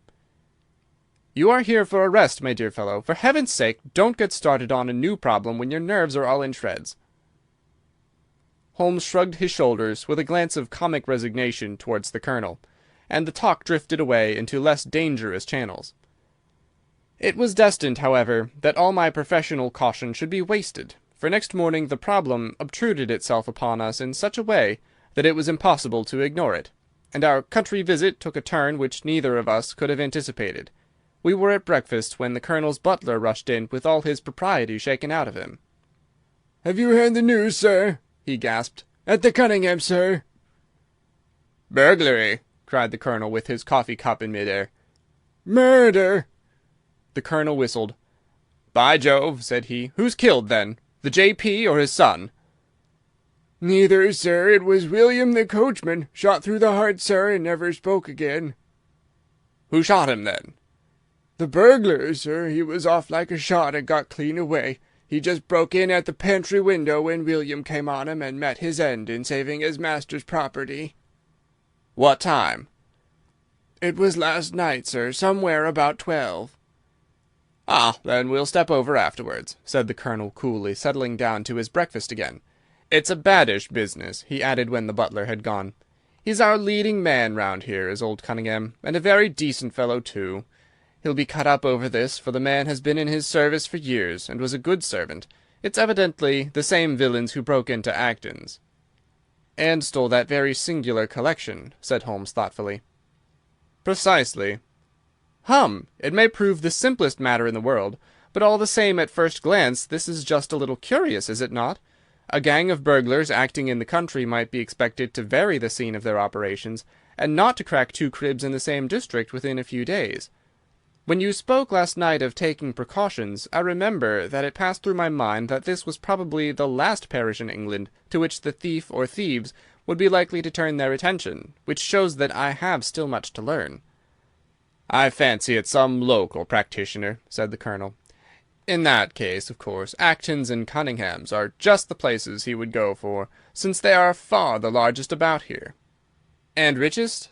"You are here for a rest, my dear fellow. For heaven's sake, don't get started on a new problem when your nerves are all in shreds." Holmes shrugged his shoulders with a glance of comic resignation towards the Colonel, and the talk drifted away into less dangerous channels. It was destined, however, that all my professional caution should be wasted, for next morning the problem obtruded itself upon us in such a way that it was impossible to ignore it, and our country visit took a turn which neither of us could have anticipated. We were at breakfast when the Colonel's butler rushed in with all his propriety shaken out of him. "Have you heard the news, sir?" he gasped. "At the Cunningham, sir." "Burglary!" cried the Colonel with his coffee cup in mid-air. "Murder!" The Colonel whistled. "By Jove," said he. "Who's killed, then? The J.P. or his son?" "Neither, sir. It was William the coachman. Shot through the heart, sir, and never spoke again." "Who shot him, then?" "The burglar, sir. He was off like a shot and got clean away. He just broke in at the pantry window when William came on him and met his end in saving his master's property." "What time?" "It was last night, sir, somewhere about 12. "Ah, then we'll step over afterwards," said the Colonel coolly, settling down to his breakfast again. "It's a baddish business," he added when the butler had gone. "He's our leading man round here, is old Cunningham, and a very decent fellow, too. He'll be cut up over this, for the man has been in his service for years, and was a good servant. It's evidently the same villains who broke into Acton's." "And stole that very singular collection," said Holmes thoughtfully. "Precisely. It may prove the simplest matter in the world, but all the same at first glance this is just a little curious, is it not? A gang of burglars acting in the country might be expected to vary the scene of their operations, and not to crack 2 cribs in the same district within a few days. When you spoke last night of taking precautions, I remember that it passed through my mind that this was probably the last parish in England to which the thief or thieves would be likely to turn their attention, which shows that I have still much to learn." "I fancy it's some local practitioner," said the Colonel. "In that case, of course, Acton's and Cunningham's are just the places he would go for, since they are far the largest about here." "And richest?"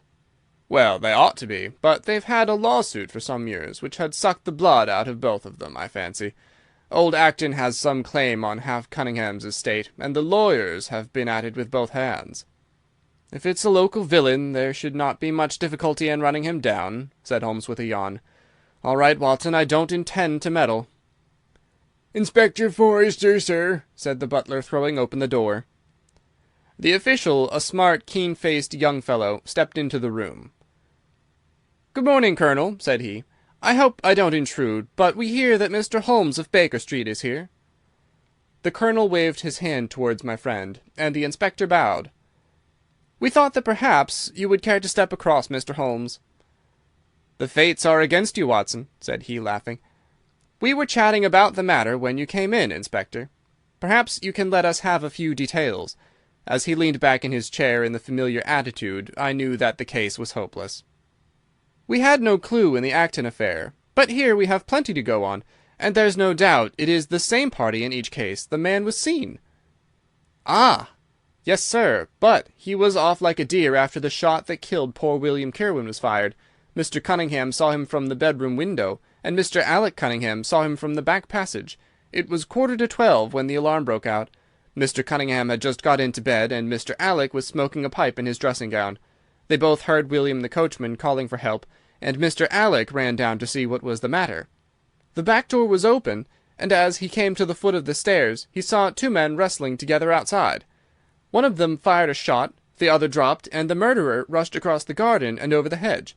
"Well, they ought to be, but they've had a lawsuit for some years, which had sucked the blood out of both of them, I fancy. Old Acton has some claim on half Cunningham's estate, and the lawyers have been at it with both hands." "If it's a local villain, there should not be much difficulty in running him down," said Holmes with a yawn. "All right, Watson, I don't intend to meddle." "Inspector Forrester, sir," said the butler, throwing open the door. The official, a smart, keen-faced young fellow, stepped into the room. "Good morning, Colonel," said he. "I hope I don't intrude, but we hear that Mr. Holmes of Baker Street is here." The Colonel waved his hand towards my friend, and the inspector bowed. "We thought that perhaps you would care to step across, Mr. Holmes." "The fates are against you, Watson," said he, laughing. "We were chatting about the matter when you came in, Inspector. Perhaps you can let us have a few details." As he leaned back in his chair in the familiar attitude, I knew that the case was hopeless. "We had no clue in the Acton affair, but here we have plenty to go on, and there's no doubt it is the same party in each case. The man was seen." "Ah! Yes, sir, but he was off like a deer after the shot that killed poor William Kirwan was fired. Mr. Cunningham saw him from the bedroom window, and Mr. Alec Cunningham saw him from the back passage. It was 11:45 when the alarm broke out. Mr. Cunningham had just got into bed, and Mr. Alec was smoking a pipe in his dressing-gown. They both heard William the coachman calling for help, and Mr. Alec ran down to see what was the matter. The back door was open, and as he came to the foot of the stairs he saw two men wrestling together outside. One of them fired a shot, the other dropped, and the murderer rushed across the garden and over the hedge.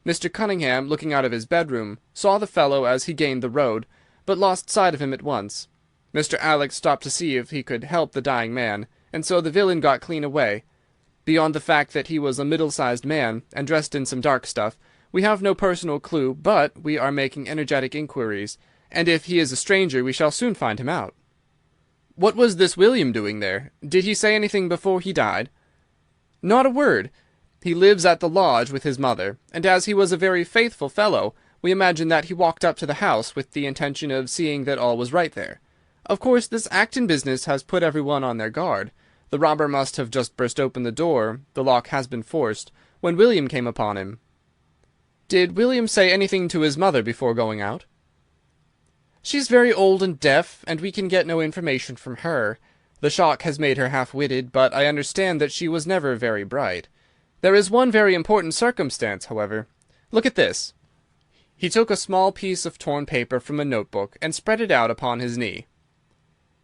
Mr. Cunningham, looking out of his bedroom, saw the fellow as he gained the road, but lost sight of him at once. Mr. Alec stopped to see if he could help the dying man, and so the villain got clean away. Beyond the fact that he was a middle-sized man, and dressed in some dark stuff, we have no personal clue, but we are making energetic inquiries, and if he is a stranger we shall soon find him out." "What was this William doing there? Did he say anything before he died?" "Not a word. He lives at the lodge with his mother, and as he was a very faithful fellow, we imagine that he walked up to the house with the intention of seeing that all was right there. Of course, this Acton business has put everyone on their guard. The robber must have just burst open the door, the lock has been forced, when William came upon him." "Did William say anything to his mother before going out?" "She's very old and deaf, and we can get no information from her. The shock has made her half-witted, but I understand that she was never very bright. There is one very important circumstance, however. Look at this." He took a small piece of torn paper from a notebook and spread it out upon his knee.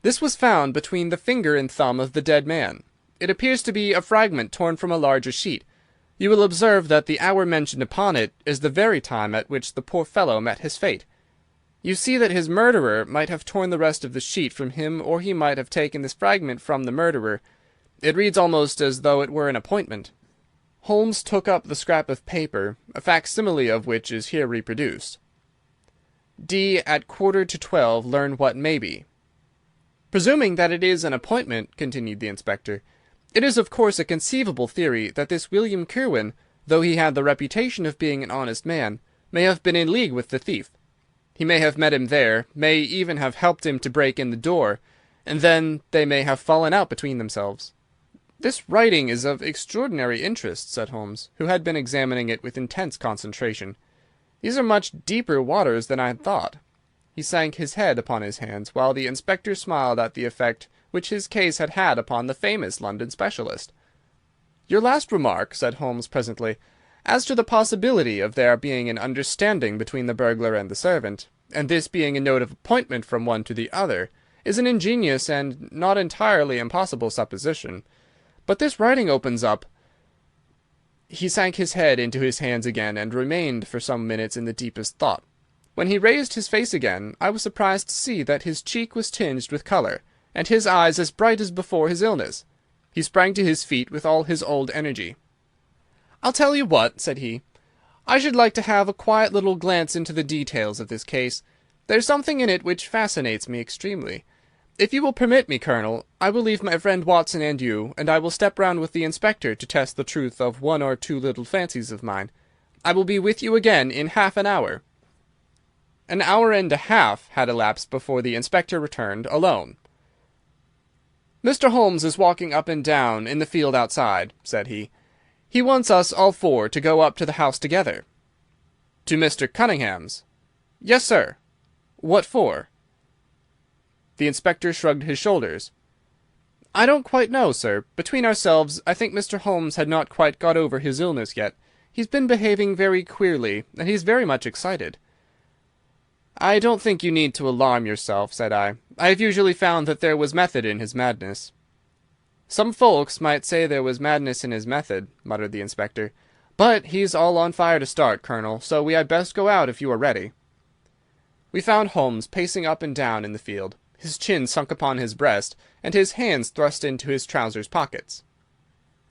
"This was found between the finger and thumb of the dead man. It appears to be a fragment torn from a larger sheet. You will observe that the hour mentioned upon it is the very time at which the poor fellow met his fate. You see that his murderer might have torn the rest of the sheet from him, or he might have taken this fragment from the murderer. It reads almost as though it were an appointment." Holmes took up the scrap of paper, a facsimile of which is here reproduced. "D. at 11:45 learn what may be." "Presuming that it is an appointment," continued the inspector, "it is of course a conceivable theory that this William Kirwan, though he had the reputation of being an honest man, may have been in league with the thief. He may have met him there, may even have helped him to break in the door, and then they may have fallen out between themselves." "This writing is of extraordinary interest," said Holmes, who had been examining it with intense concentration. "These are much deeper waters than I had thought." He sank his head upon his hands, while the inspector smiled at the effect which his case had had upon the famous London specialist. "Your last remark," said Holmes presently, "as to the possibility of there being an understanding between the burglar and the servant, and this being a note of appointment from one to the other, is an ingenious and not entirely impossible supposition. But this writing opens up—" He sank his head into his hands again, and remained for some minutes in the deepest thought. When he raised his face again, I was surprised to see that his cheek was tinged with colour, and his eyes as bright as before his illness. He sprang to his feet with all his old energy. "I'll tell you what," said he. "I should like to have a quiet little glance into the details of this case. There's something in it which fascinates me extremely. If you will permit me, Colonel, I will leave my friend Watson and you, and I will step round with the inspector to test the truth of one or two little fancies of mine. I will be with you again in half an hour." An hour and a half had elapsed before the inspector returned, alone. "Mr. Holmes is walking up and down in the field outside," said he. "He wants us all four to go up to the house together." "To Mr. Cunningham's?" "Yes, sir." "What for?" The inspector shrugged his shoulders. "I don't quite know, sir. Between ourselves, I think Mr. Holmes had not quite got over his illness yet. He's been behaving very queerly, and he's very much excited." "I don't think you need to alarm yourself," said I. "I have usually found that there was method in his madness." "Some folks might say there was madness in his method," muttered the inspector. But he's all on fire to start, Colonel, so we had best go out if you are ready." We found Holmes pacing up and down in the field, his chin sunk upon his breast, and his hands thrust into his trousers pockets.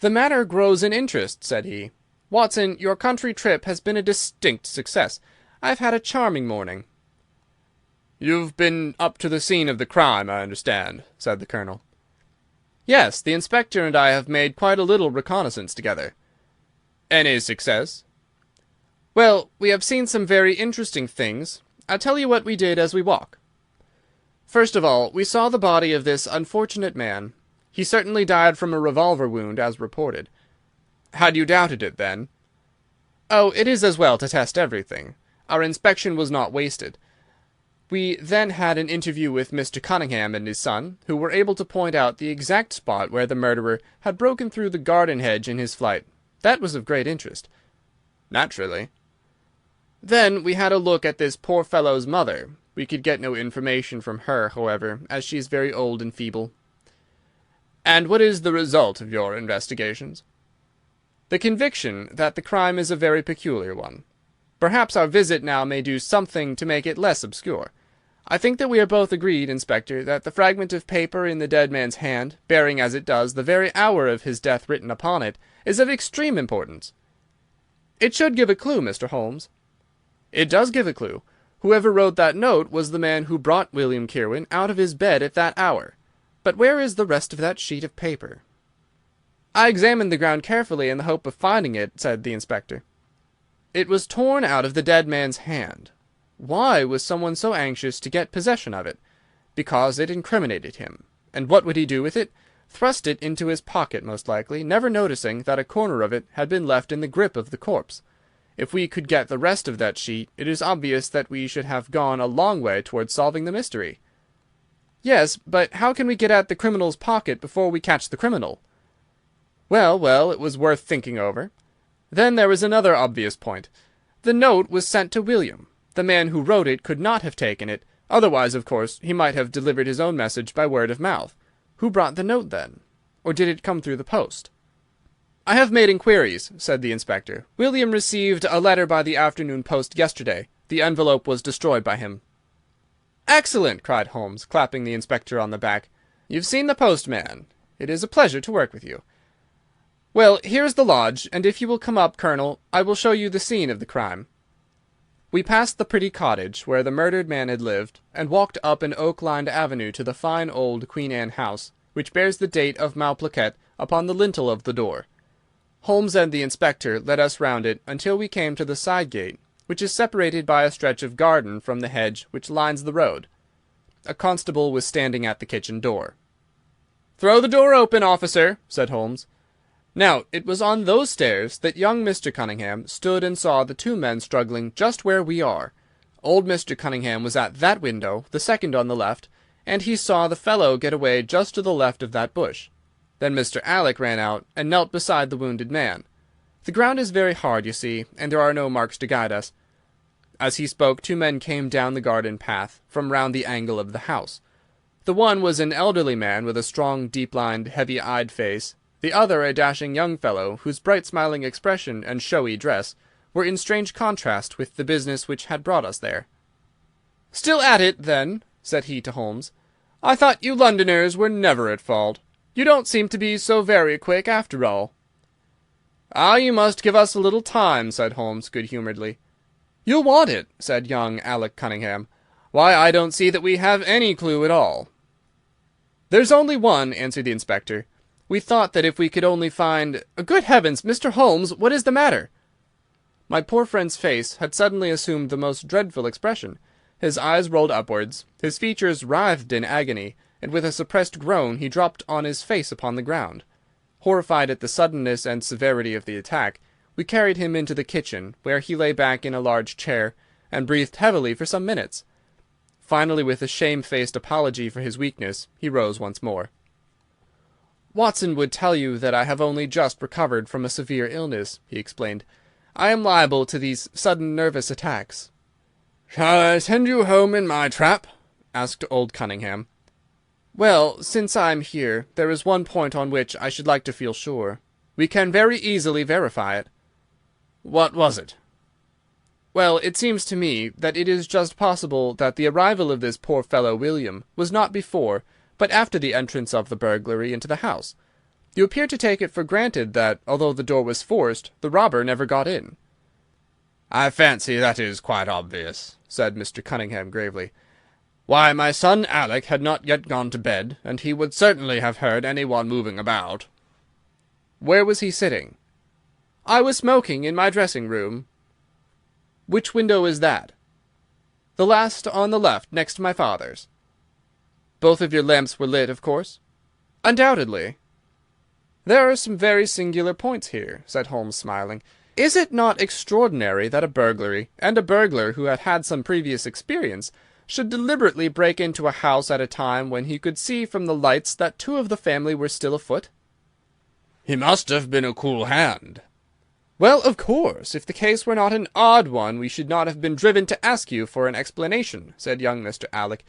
"The matter grows in interest," said he. "Watson, your country trip has been a distinct success. I've had a charming morning." "You've been up to the scene of the crime, I understand," said the Colonel. "Yes, the inspector and I have made quite a little reconnaissance together." "Any success?" "Well, we have seen some very interesting things. I'll tell you what we did as we walk. First of all, we saw the body of this unfortunate man. He certainly died from a revolver wound, as reported." "Had you doubted it, then?" "Oh, it is as well to test everything. Our inspection was not wasted. We then had an interview with Mr. Cunningham and his son, who were able to point out the exact spot where the murderer had broken through the garden hedge in his flight. That was of great interest." "Naturally." "Then we had a look at this poor fellow's mother. We could get no information from her, however, as she is very old and feeble." "And what is the result of your investigations?" "The conviction that the crime is a very peculiar one. Perhaps our visit now may do something to make it less obscure. I think that we are both agreed, Inspector, that the fragment of paper in the dead man's hand, bearing as it does the very hour of his death written upon it, is of extreme importance." "It should give a clue, Mr. Holmes." "It does give a clue. Whoever wrote that note was the man who brought William Kirwan out of his bed at that hour. But where is the rest of that sheet of paper?" "I examined the ground carefully in the hope of finding it," said the inspector. "It was torn out of the dead man's hand. Why was someone so anxious to get possession of it? Because it incriminated him. And what would he do with it? Thrust it into his pocket, most likely, never noticing that a corner of it had been left in the grip of the corpse. If we could get the rest of that sheet, it is obvious that we should have gone a long way towards solving the mystery." "Yes, but how can we get at the criminal's pocket before we catch the criminal?" "Well, well, it was worth thinking over. Then there was another obvious point. The note was sent to William. The man who wrote it could not have taken it. Otherwise, of course, he might have delivered his own message by word of mouth. Who brought the note, then? Or did it come through the post?" "I have made inquiries," said the inspector. "William received a letter by the afternoon post yesterday. The envelope was destroyed by him." "Excellent!" cried Holmes, clapping the inspector on the back. "You've seen the postman. It is a pleasure to work with you. Well, here is the lodge, and if you will come up, Colonel, I will show you the scene of the crime." We passed the pretty cottage where the murdered man had lived, and walked up an oak-lined avenue to the fine old Queen Anne house, which bears the date of Malplaquet upon the lintel of the door. Holmes and the inspector led us round it until we came to the side gate, which is separated by a stretch of garden from the hedge which lines the road. A constable was standing at the kitchen door. "Throw the door open, officer," said Holmes. Now, it was on those stairs that young Mr. Cunningham stood and saw the two men struggling just where we are. Old Mr. Cunningham was at that window, the second on the left, and he saw the fellow get away just to the left of that bush. Then Mr. Alec ran out and knelt beside the wounded man. The ground is very hard, you see, and there are no marks to guide us. As he spoke, two men came down the garden path from round the angle of the house. The one was an elderly man with a strong, deep-lined, heavy-eyed face, the other a dashing young fellow, whose bright smiling expression and showy dress were in strange contrast with the business which had brought us there. "Still at it, then?" said he to Holmes. "I thought you Londoners were never at fault. You don't seem to be so very quick, after all." "Ah, you must give us a little time," said Holmes good-humouredly. "You'll want it," said young Alec Cunningham. "Why, I don't see that we have any clue at all." "There's only one," answered the inspector. "We thought that if we could only find— Good heavens, Mr. Holmes, what is the matter?" My poor friend's face had suddenly assumed the most dreadful expression. His eyes rolled upwards, his features writhed in agony, and with a suppressed groan he dropped on his face upon the ground. Horrified at the suddenness and severity of the attack, we carried him into the kitchen, where he lay back in a large chair, and breathed heavily for some minutes. Finally, with a shamefaced apology for his weakness, he rose once more. "Watson would tell you that I have only just recovered from a severe illness," he explained. "I am liable to these sudden nervous attacks." "Shall I send you home in my trap?" asked old Cunningham. "Well, since I am here, there is one point on which I should like to feel sure. We can very easily verify it." What was it?" "Well, it seems to me that it is just possible that the arrival of this poor fellow William was not before, but after the entrance of the burglary into the house. You appear to take it for granted that, although the door was forced, the robber never got in." "I fancy that is quite obvious," said Mr. Cunningham gravely. "Why, my son Alec had not yet gone to bed, and he would certainly have heard any one moving about." "Where was he sitting?" "I was smoking in my dressing-room." "Which window is that?" "The last on the left, next to my father's." "Both of your lamps were lit, of course?" "Undoubtedly." "There are some very singular points here," said Holmes, smiling. "Is it not extraordinary that a burglary, and a burglar who had had some previous experience, should deliberately break into a house at a time when he could see from the lights that two of the family were still afoot?" "He must have been a cool hand." "Well, of course, if the case were not an odd one, we should not have been driven to ask you for an explanation," said young Mr. Alec.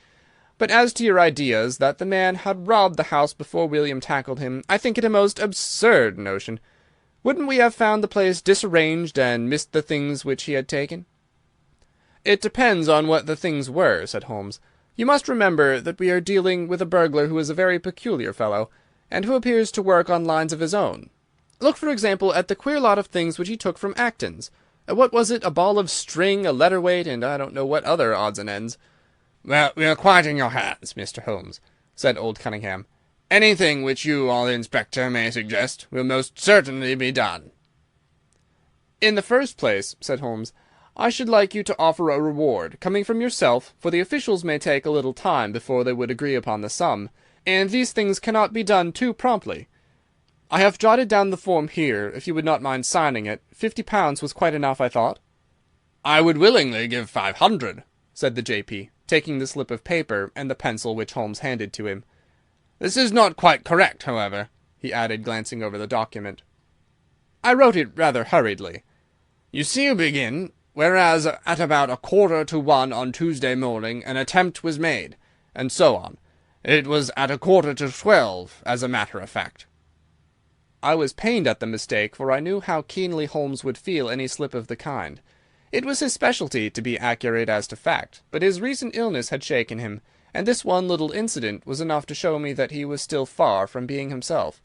"But as to your ideas that the man had robbed the house before William tackled him, I think it a most absurd notion. Wouldn't we have found the place disarranged and missed the things which he had taken?" "It depends on what the things were," said Holmes. "You must remember that we are dealing with a burglar who is a very peculiar fellow, and who appears to work on lines of his own. Look, for example, at the queer lot of things which he took from Acton's. What was it? A ball of string, a letter weight, and I don't know what other odds and ends." "Well, we are quite in your hands, Mr. Holmes," said old Cunningham. "Anything which you or the inspector may suggest will most certainly be done." "In the first place," said Holmes, "I should like you to offer a reward, coming from yourself, for the officials may take a little time before they would agree upon the sum, and these things cannot be done too promptly. I have jotted down the form here, if you would not mind signing it. £50 was quite enough, I thought." "I would willingly give 500, said the J.P., taking the slip of paper and the pencil which Holmes handed to him. "This is not quite correct, however," he added, glancing over the document. "I wrote it rather hurriedly." "You see, you begin, 'Whereas at about 1:45 on Tuesday morning an attempt was made,' and so on. It was at 11:45, as a matter of fact." I was pained at the mistake, for I knew how keenly Holmes would feel any slip of the kind. It was his specialty to be accurate as to fact, but his recent illness had shaken him, and this one little incident was enough to show me that he was still far from being himself.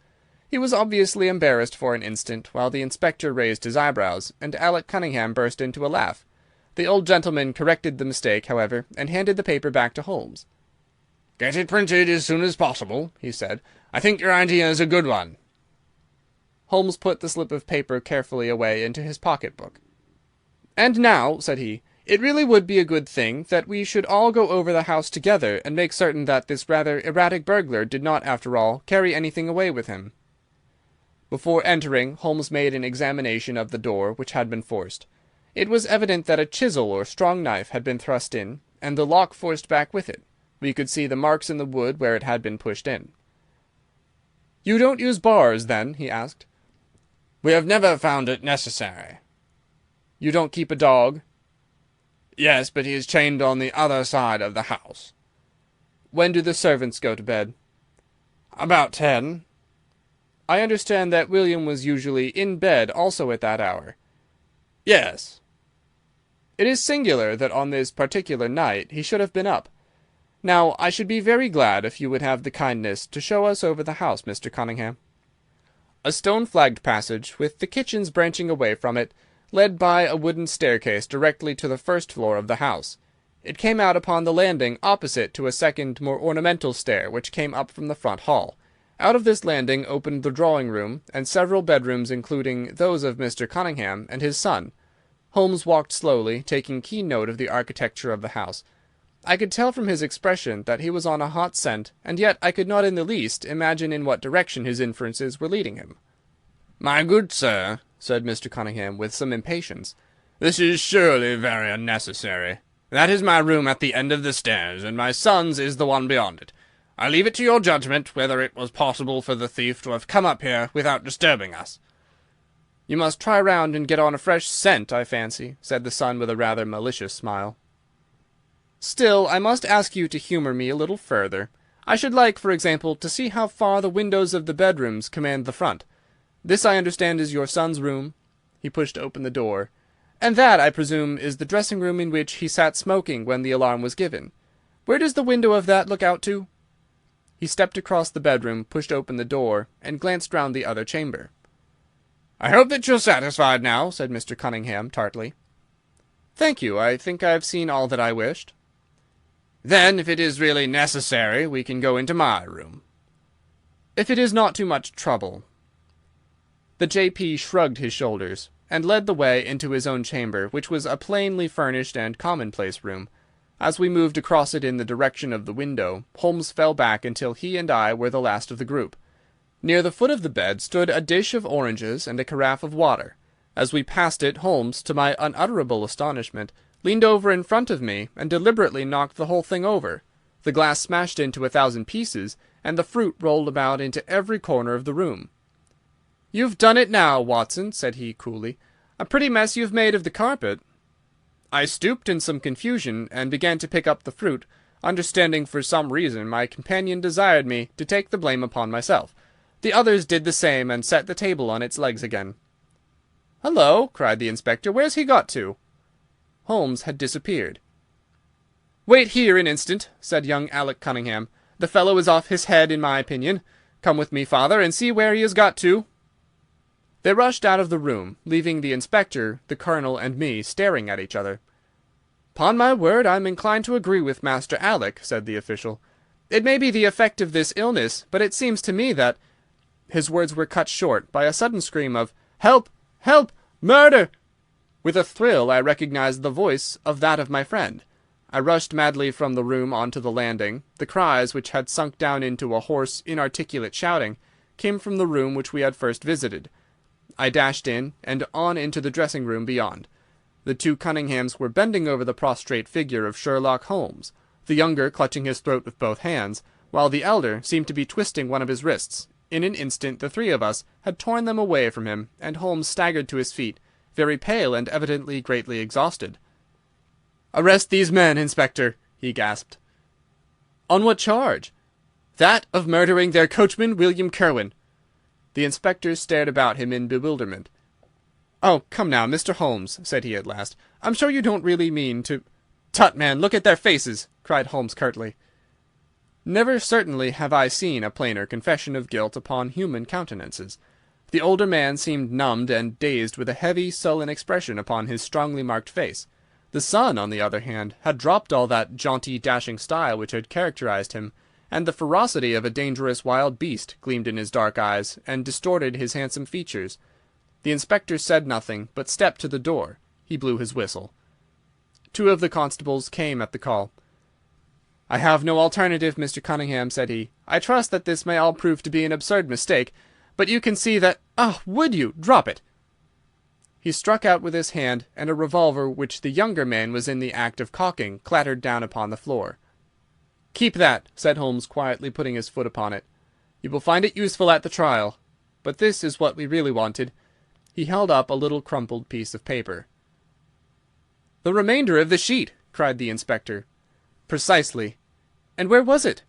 He was obviously embarrassed for an instant, while the inspector raised his eyebrows, and Alec Cunningham burst into a laugh. The old gentleman corrected the mistake, however, and handed the paper back to Holmes. "Get it printed as soon as possible," he said. "I think your idea is a good one." Holmes put the slip of paper carefully away into his pocket-book. "And now," said he, "it really would be a good thing that we should all go over the house together and make certain that this rather erratic burglar did not, after all, carry anything away with him." Before entering, Holmes made an examination of the door, which had been forced. It was evident that a chisel or strong knife had been thrust in, and the lock forced back with it. We could see the marks in the wood where it had been pushed in. "You don't use bars, then?" he asked. "We have never found it necessary." "You don't keep a dog?" "Yes, but he is chained on the other side of the house." "When do the servants go to bed?" "About 10. "I understand that William was usually in bed also at that hour." "Yes." "It is singular that on this particular night he should have been up. Now, I should be very glad if you would have the kindness to show us over the house, Mr. Cunningham." A stone-flagged passage, with the kitchens branching away from it, led by a wooden staircase directly to the first floor of the house. It came out upon the landing opposite to a second, more ornamental stair which came up from the front hall. Out of this landing opened the drawing-room, and several bedrooms, including those of Mr. Cunningham and his son. Holmes walked slowly, taking keen note of the architecture of the house. I could tell from his expression that he was on a hot scent, and yet I could not in the least imagine in what direction his inferences were leading him. "My good sir," said Mr. Cunningham, with some impatience, "this is surely very unnecessary. That is my room at the end of the stairs, and my son's is the one beyond it. I leave it to your judgment whether it was possible for the thief to have come up here without disturbing us." "You must try round and get on a fresh scent, I fancy," said the son with a rather malicious smile. "Still, I must ask you to humour me a little further. I should like, for example, to see how far the windows of the bedrooms command the front. This, I understand, is your son's room?" He pushed open the door. "And that, I presume, is the dressing-room in which he sat smoking when the alarm was given. Where does the window of that look out to?" He stepped across the bedroom, pushed open the door, and glanced round the other chamber. "I hope that you're satisfied now," said Mr. Cunningham, tartly. "Thank you. I think I have seen all that I wished." "Then, if it is really necessary, we can go into my room." "If it is not too much trouble." The J.P. shrugged his shoulders, and led the way into his own chamber, which was a plainly furnished and commonplace room. As we moved across it in the direction of the window, Holmes fell back until he and I were the last of the group. Near the foot of the bed stood a dish of oranges and a carafe of water. As we passed it, Holmes, to my unutterable astonishment, leaned over in front of me and deliberately knocked the whole thing over. The glass smashed into 1,000 pieces, and the fruit rolled about into every corner of the room. "You've done it now, Watson," said he, coolly. "A pretty mess you've made of the carpet." I stooped in some confusion and began to pick up the fruit, understanding for some reason my companion desired me to take the blame upon myself. The others did the same and set the table on its legs again. "Hullo!" cried the inspector. "Where's he got to?" Holmes had disappeared. "Wait here an instant," said young Alec Cunningham. "The fellow is off his head, in my opinion. Come with me, father, and see where he has got to." They rushed out of the room, leaving the inspector, the colonel, and me staring at each other. "'Pon my word, I'm inclined to agree with Master Alec," said the official. "It may be the effect of this illness, but it seems to me that—" His words were cut short by a sudden scream of "Help! Help! Murder!" With a thrill I recognized the voice of that of my friend. I rushed madly from the room on to the landing. The cries, which had sunk down into a hoarse, inarticulate shouting, came from the room which we had first visited. I dashed in, and on into the dressing-room beyond. The two Cunninghams were bending over the prostrate figure of Sherlock Holmes, the younger clutching his throat with both hands, while the elder seemed to be twisting one of his wrists. In an instant the three of us had torn them away from him, and Holmes staggered to his feet, very pale and evidently greatly exhausted. "Arrest these men, Inspector," he gasped. "On what charge?" "That of murdering their coachman, William Kerwin." The inspector stared about him in bewilderment. "Oh, come now, Mr. Holmes," said he at last. "I'm sure you don't really mean to—" "Tut, man, look at their faces!" cried Holmes curtly. Never certainly have I seen a plainer confession of guilt upon human countenances. The older man seemed numbed and dazed, with a heavy, sullen expression upon his strongly marked face. The son, on the other hand, had dropped all that jaunty, dashing style which had characterized him, and the ferocity of a dangerous wild beast gleamed in his dark eyes and distorted his handsome features. The inspector said nothing, but stepped to the door. He blew his whistle. Two of the constables came at the call. "I have no alternative, Mr. Cunningham," said he. "I trust that this may all prove to be an absurd mistake, but you can see that— Ah, would you? Drop it!" He struck out with his hand, and a revolver which the younger man was in the act of cocking clattered down upon the floor. "Keep that," said Holmes, quietly putting his foot upon it. "You will find it useful at the trial. But this is what we really wanted." He held up a little crumpled piece of paper. "The remainder of the sheet!" cried the inspector. "Precisely. And where was it?"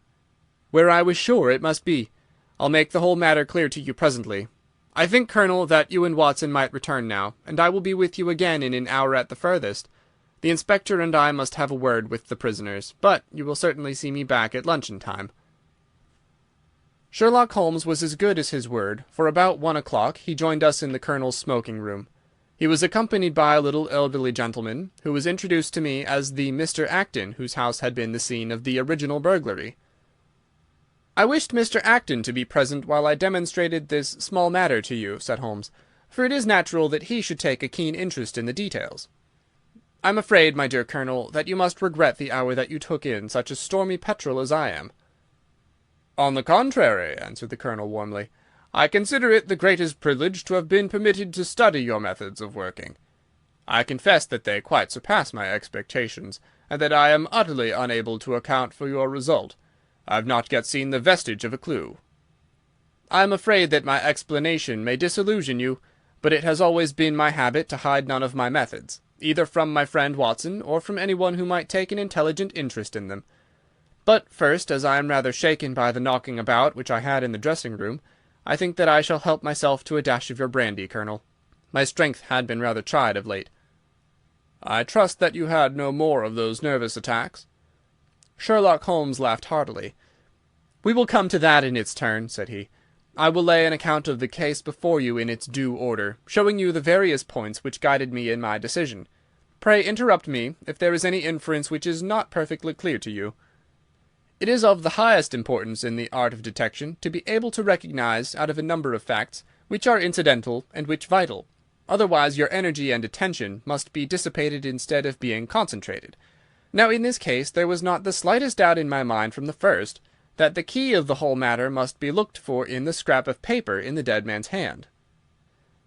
"Where I was sure it must be. I'll make the whole matter clear to you presently. I think, Colonel, that you and Watson might return now, and I will be with you again in an hour at the furthest. The inspector and I must have a word with the prisoners, but you will certainly see me back at luncheon time." Sherlock Holmes was as good as his word, for about 1 o'clock he joined us in the Colonel's smoking-room. He was accompanied by a little elderly gentleman, who was introduced to me as the Mr. Acton whose house had been the scene of the original burglary. "I wished Mr. Acton to be present while I demonstrated this small matter to you," said Holmes, "for it is natural that he should take a keen interest in the details. I'm afraid, my dear Colonel, that you must regret the hour that you took in such a stormy petrel as I am." "On the contrary," answered the Colonel warmly, "I consider it the greatest privilege to have been permitted to study your methods of working. I confess that they quite surpass my expectations, and that I am utterly unable to account for your result. I have not yet seen the vestige of a clue." "I am afraid that my explanation may disillusion you, but it has always been my habit to hide none of my methods, either from my friend Watson or from anyone who might take an intelligent interest in them. But first, as I am rather shaken by the knocking about which I had in the dressing-room, I think that I shall help myself to a dash of your brandy, Colonel." My strength had been rather tried of late. "I trust that you had no more of those nervous attacks?" Sherlock Holmes laughed heartily. "We will come to that in its turn," said he. "I will lay an account of the case before you in its due order, showing you the various points which guided me in my decision. Pray interrupt me if there is any inference which is not perfectly clear to you. It is of the highest importance in the art of detection to be able to recognize, out of a number of facts, which are incidental and which vital. Otherwise your energy and attention must be dissipated instead of being concentrated. Now in this case there was not the slightest doubt in my mind from the first that the key of the whole matter must be looked for in the scrap of paper in the dead man's hand.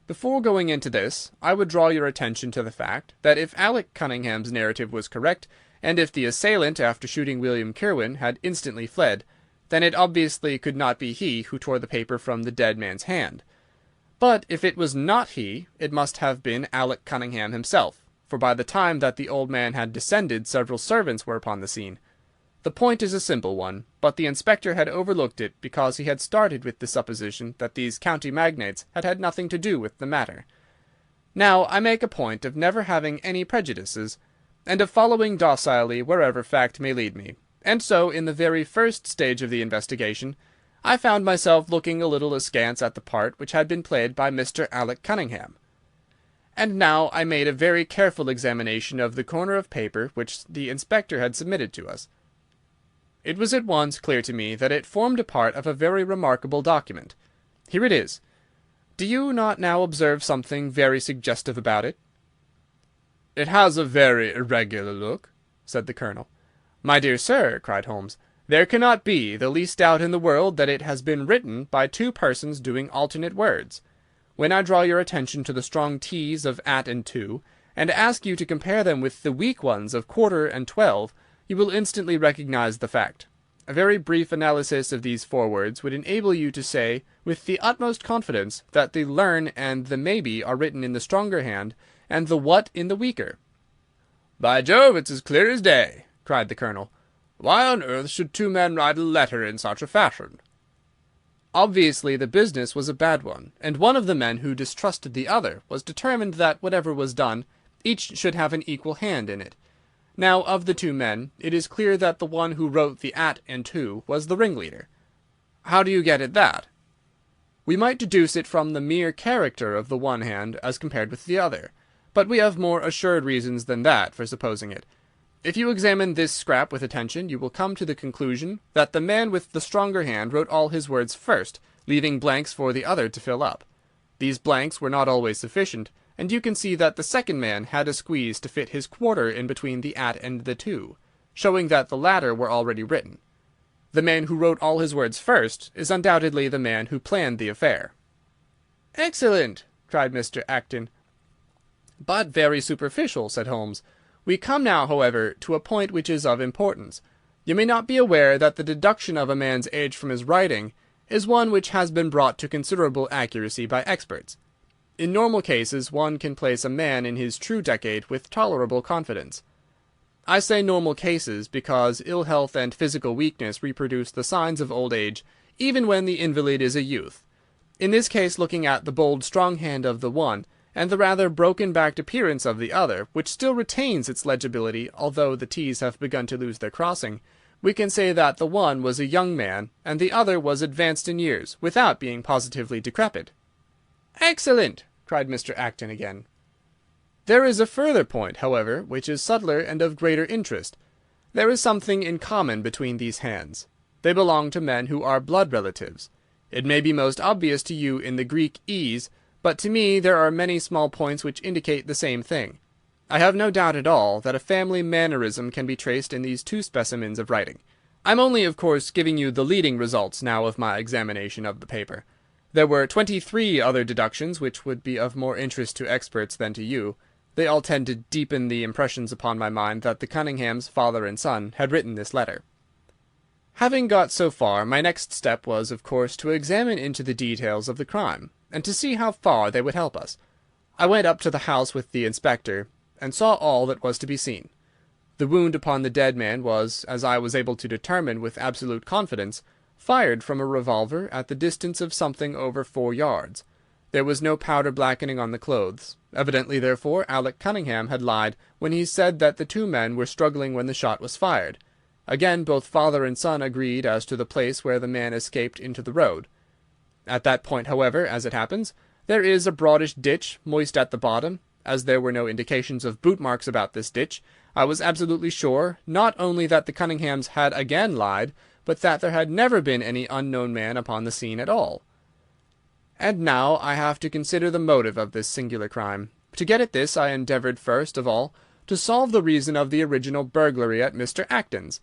Before going into this, I would draw your attention to the fact that if Alec Cunningham's narrative was correct, and if the assailant, after shooting William Kirwan, had instantly fled, then it obviously could not be he who tore the paper from the dead man's hand. But if it was not he, it must have been Alec Cunningham himself, for by the time that the old man had descended several servants were upon the scene. The point is a simple one, but the inspector had overlooked it because he had started with the supposition that these county magnates had had nothing to do with the matter. Now I make a point of never having any prejudices, and of following docilely wherever fact may lead me, and so in the very first stage of the investigation I found myself looking a little askance at the part which had been played by Mr. Alec Cunningham. And now I made a very careful examination of the corner of paper which the inspector had submitted to us. It was at once clear to me that it formed a part of a very remarkable document. Here it is. Do you not now observe something very suggestive about it? "It has a very irregular look," said the Colonel. "My dear sir," cried Holmes, "there cannot be the least doubt in the world that it has been written by two persons doing alternate words. When I draw your attention to the strong T's of at and to, and ask you to compare them with the weak ones of quarter and 12, you will instantly recognize the fact. A very brief analysis of these four words would enable you to say with the utmost confidence that the learn and the maybe are written in the stronger hand, and the what in the weaker." "By Jove, it's as clear as day!" cried the Colonel. "Why on earth should two men write a letter in such a fashion?" Obviously the business was a bad one, and one of the men who distrusted the other was determined that whatever was done, each should have an equal hand in it. Now, of the two men, it is clear that the one who wrote the at and to was the ringleader. "How do you get at that?" "We might deduce it from the mere character of the one hand as compared with the other, but we have more assured reasons than that for supposing it. If you examine this scrap with attention, you will come to the conclusion that the man with the stronger hand wrote all his words first, leaving blanks for the other to fill up. These blanks were not always sufficient, and you can see that the second man had a squeeze to fit his quarter in between the at and the to, showing that the latter were already written. The man who wrote all his words first is undoubtedly the man who planned the affair." "Excellent!" cried Mr. Acton. "But very superficial," said Holmes. "We come now, however, to a point which is of importance. You may not be aware that the deduction of a man's age from his writing is one which has been brought to considerable accuracy by experts. In normal cases one can place a man in his true decade with tolerable confidence. I say normal cases because ill health and physical weakness reproduce the signs of old age even when the invalid is a youth. In this case, looking at the bold strong hand of the one, and the rather broken-backed appearance of the other, which still retains its legibility although the T's have begun to lose their crossing, we can say that the one was a young man and the other was advanced in years, without being positively decrepit." "Excellent!" cried Mr. Acton again. "There is a further point, however, which is subtler and of greater interest. There is something in common between these hands. They belong to men who are blood relatives. It may be most obvious to you in the Greek E's, but to me there are many small points which indicate the same thing. I have no doubt at all that a family mannerism can be traced in these two specimens of writing. I am only, of course, giving you the leading results now of my examination of the paper. There were 23 other deductions which would be of more interest to experts than to you. They all tend to deepen the impressions upon my mind that the Cunninghams, father and son, had written this letter. Having got so far, my next step was, of course, to examine into the details of the crime, and to see how far they would help us. I went up to the house with the inspector, and saw all that was to be seen. The wound upon the dead man was, as I was able to determine with absolute confidence, fired from a revolver at the distance of something over 4 yards. There was no powder blackening on the clothes. Evidently, therefore, Alec Cunningham had lied when he said that the two men were struggling when the shot was fired. Again, both father and son agreed as to the place where the man escaped into the road. At that point, however, as it happens, there is a broadish ditch, moist at the bottom. As there were no indications of boot marks about this ditch, I was absolutely sure, not only that the Cunninghams had again lied, but that there had never been any unknown man upon the scene at all. And now I have to consider the motive of this singular crime. To get at this, I endeavoured first of all to solve the reason of the original burglary at Mr. Acton's.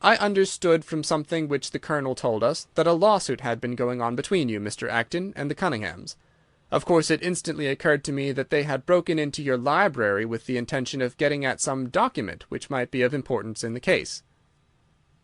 I understood from something which the Colonel told us that a lawsuit had been going on between you, Mr. Acton, and the Cunninghams. Of course, it instantly occurred to me that they had broken into your library with the intention of getting at some document which might be of importance in the case.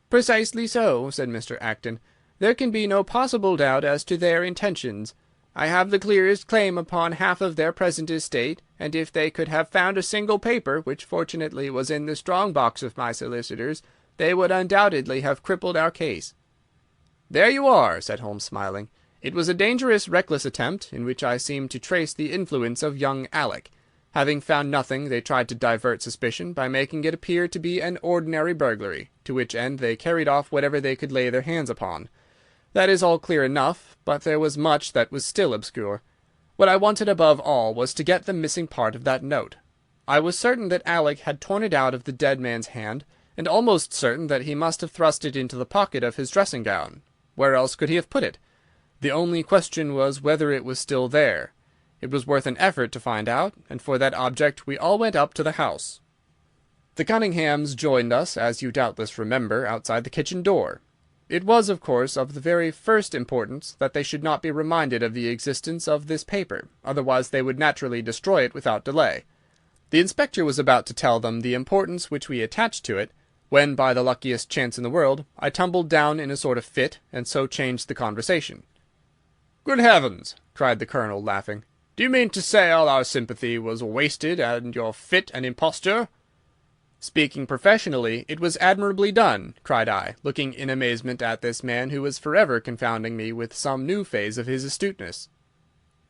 "Precisely so," said Mr. Acton. "There can be no possible doubt as to their intentions. I have the clearest claim upon half of their present estate, and if they could have found a single paper, which fortunately was in the strong box of my solicitors, they would undoubtedly have crippled our case." "There you are," said Holmes, smiling. "It was a dangerous, reckless attempt, in which I seem to trace the influence of young Alec. Having found nothing, they tried to divert suspicion by making it appear to be an ordinary burglary, to which end they carried off whatever they could lay their hands upon. That is all clear enough, but there was much that was still obscure. What I wanted above all was to get the missing part of that note. I was certain that Alec had torn it out of the dead man's hand, and almost certain that he must have thrust it into the pocket of his dressing gown. Where else could he have put it? The only question was whether it was still there. It was worth an effort to find out, and for that object we all went up to the house. The Cunninghams joined us, as you doubtless remember, outside the kitchen door. It was, of course, of the very first importance that they should not be reminded of the existence of this paper, otherwise they would naturally destroy it without delay. The inspector was about to tell them the importance which we attached to it, when, by the luckiest chance in the world, I tumbled down in a sort of fit, and so changed the conversation. "Good heavens!" cried the Colonel, laughing. "Do you mean to say all our sympathy was wasted, and your fit an imposture?" "Speaking professionally, it was admirably done," cried I, looking in amazement at this man who was forever confounding me with some new phase of his astuteness.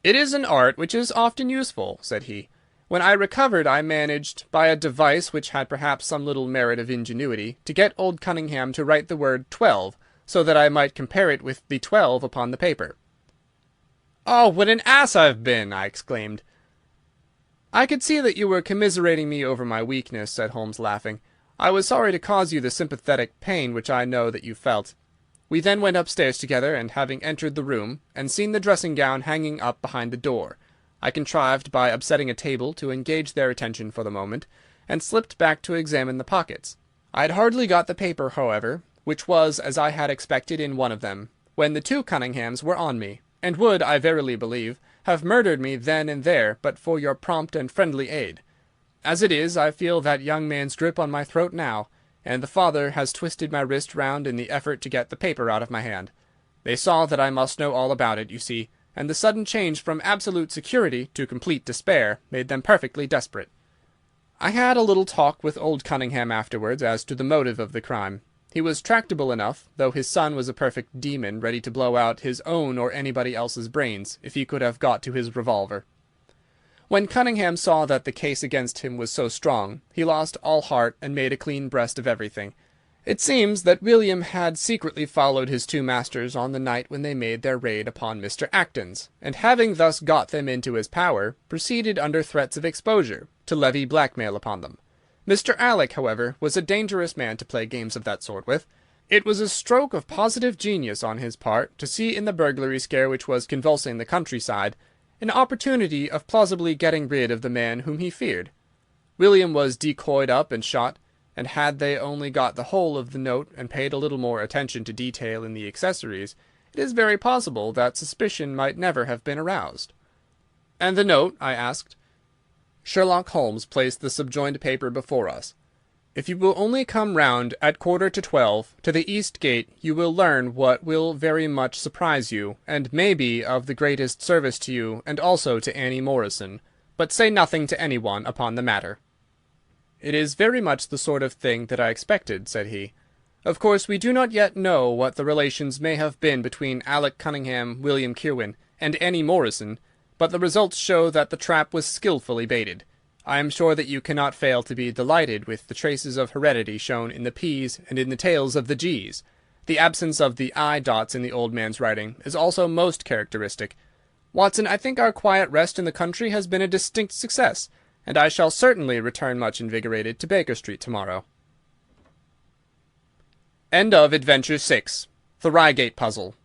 "It is an art which is often useful," said he. "When I recovered I managed, by a device which had perhaps some little merit of ingenuity, to get old Cunningham to write the word 12, so that I might compare it with the 12 upon the paper." "Oh, what an ass I've been!" I exclaimed. "I could see that you were commiserating me over my weakness," said Holmes, laughing. "I was sorry to cause you the sympathetic pain which I know that you felt." We then went upstairs together, and having entered the room, and seen the dressing gown hanging up behind the door, I contrived, by upsetting a table, to engage their attention for the moment, and slipped back to examine the pockets. I had hardly got the paper, however, which was, as I had expected, in one of them, when the two Cunninghams were on me, and would, I verily believe, have murdered me then and there but for your prompt and friendly aid. As it is, I feel that young man's grip on my throat now, and the father has twisted my wrist round in the effort to get the paper out of my hand. They saw that I must know all about it, you see, and the sudden change from absolute security to complete despair made them perfectly desperate. I had a little talk with old Cunningham afterwards as to the motive of the crime. He was tractable enough, though his son was a perfect demon, ready to blow out his own or anybody else's brains, if he could have got to his revolver. When Cunningham saw that the case against him was so strong, he lost all heart and made a clean breast of everything. It seems that William had secretly followed his two masters on the night when they made their raid upon Mr. Acton's, and having thus got them into his power, proceeded under threats of exposure to levy blackmail upon them. Mr. Alec, however, was a dangerous man to play games of that sort with. It was a stroke of positive genius on his part to see in the burglary scare which was convulsing the countryside an opportunity of plausibly getting rid of the man whom he feared. William was decoyed up and shot, and had they only got the whole of the note and paid a little more attention to detail in the accessories, it is very possible that suspicion might never have been aroused. "And the note?" I asked. Sherlock Holmes placed the subjoined paper before us. "If you will only come round at 11:45 to the east gate, you will learn what will very much surprise you, and may be of the greatest service to you and also to Annie Morrison. But say nothing to anyone upon the matter." "It is very much the sort of thing that I expected," said he. "Of course we do not yet know what the relations may have been between Alec Cunningham, William Kirwan, and Annie Morrison, but the results show that the trap was skilfully baited. I am sure that you cannot fail to be delighted with the traces of heredity shown in the P's and in the tails of the G's. The absence of the I dots in the old man's writing is also most characteristic. Watson, I think our quiet rest in the country has been a distinct success, and I shall certainly return much invigorated to Baker Street tomorrow. End of Adventure 6. The Reigate Puzzle.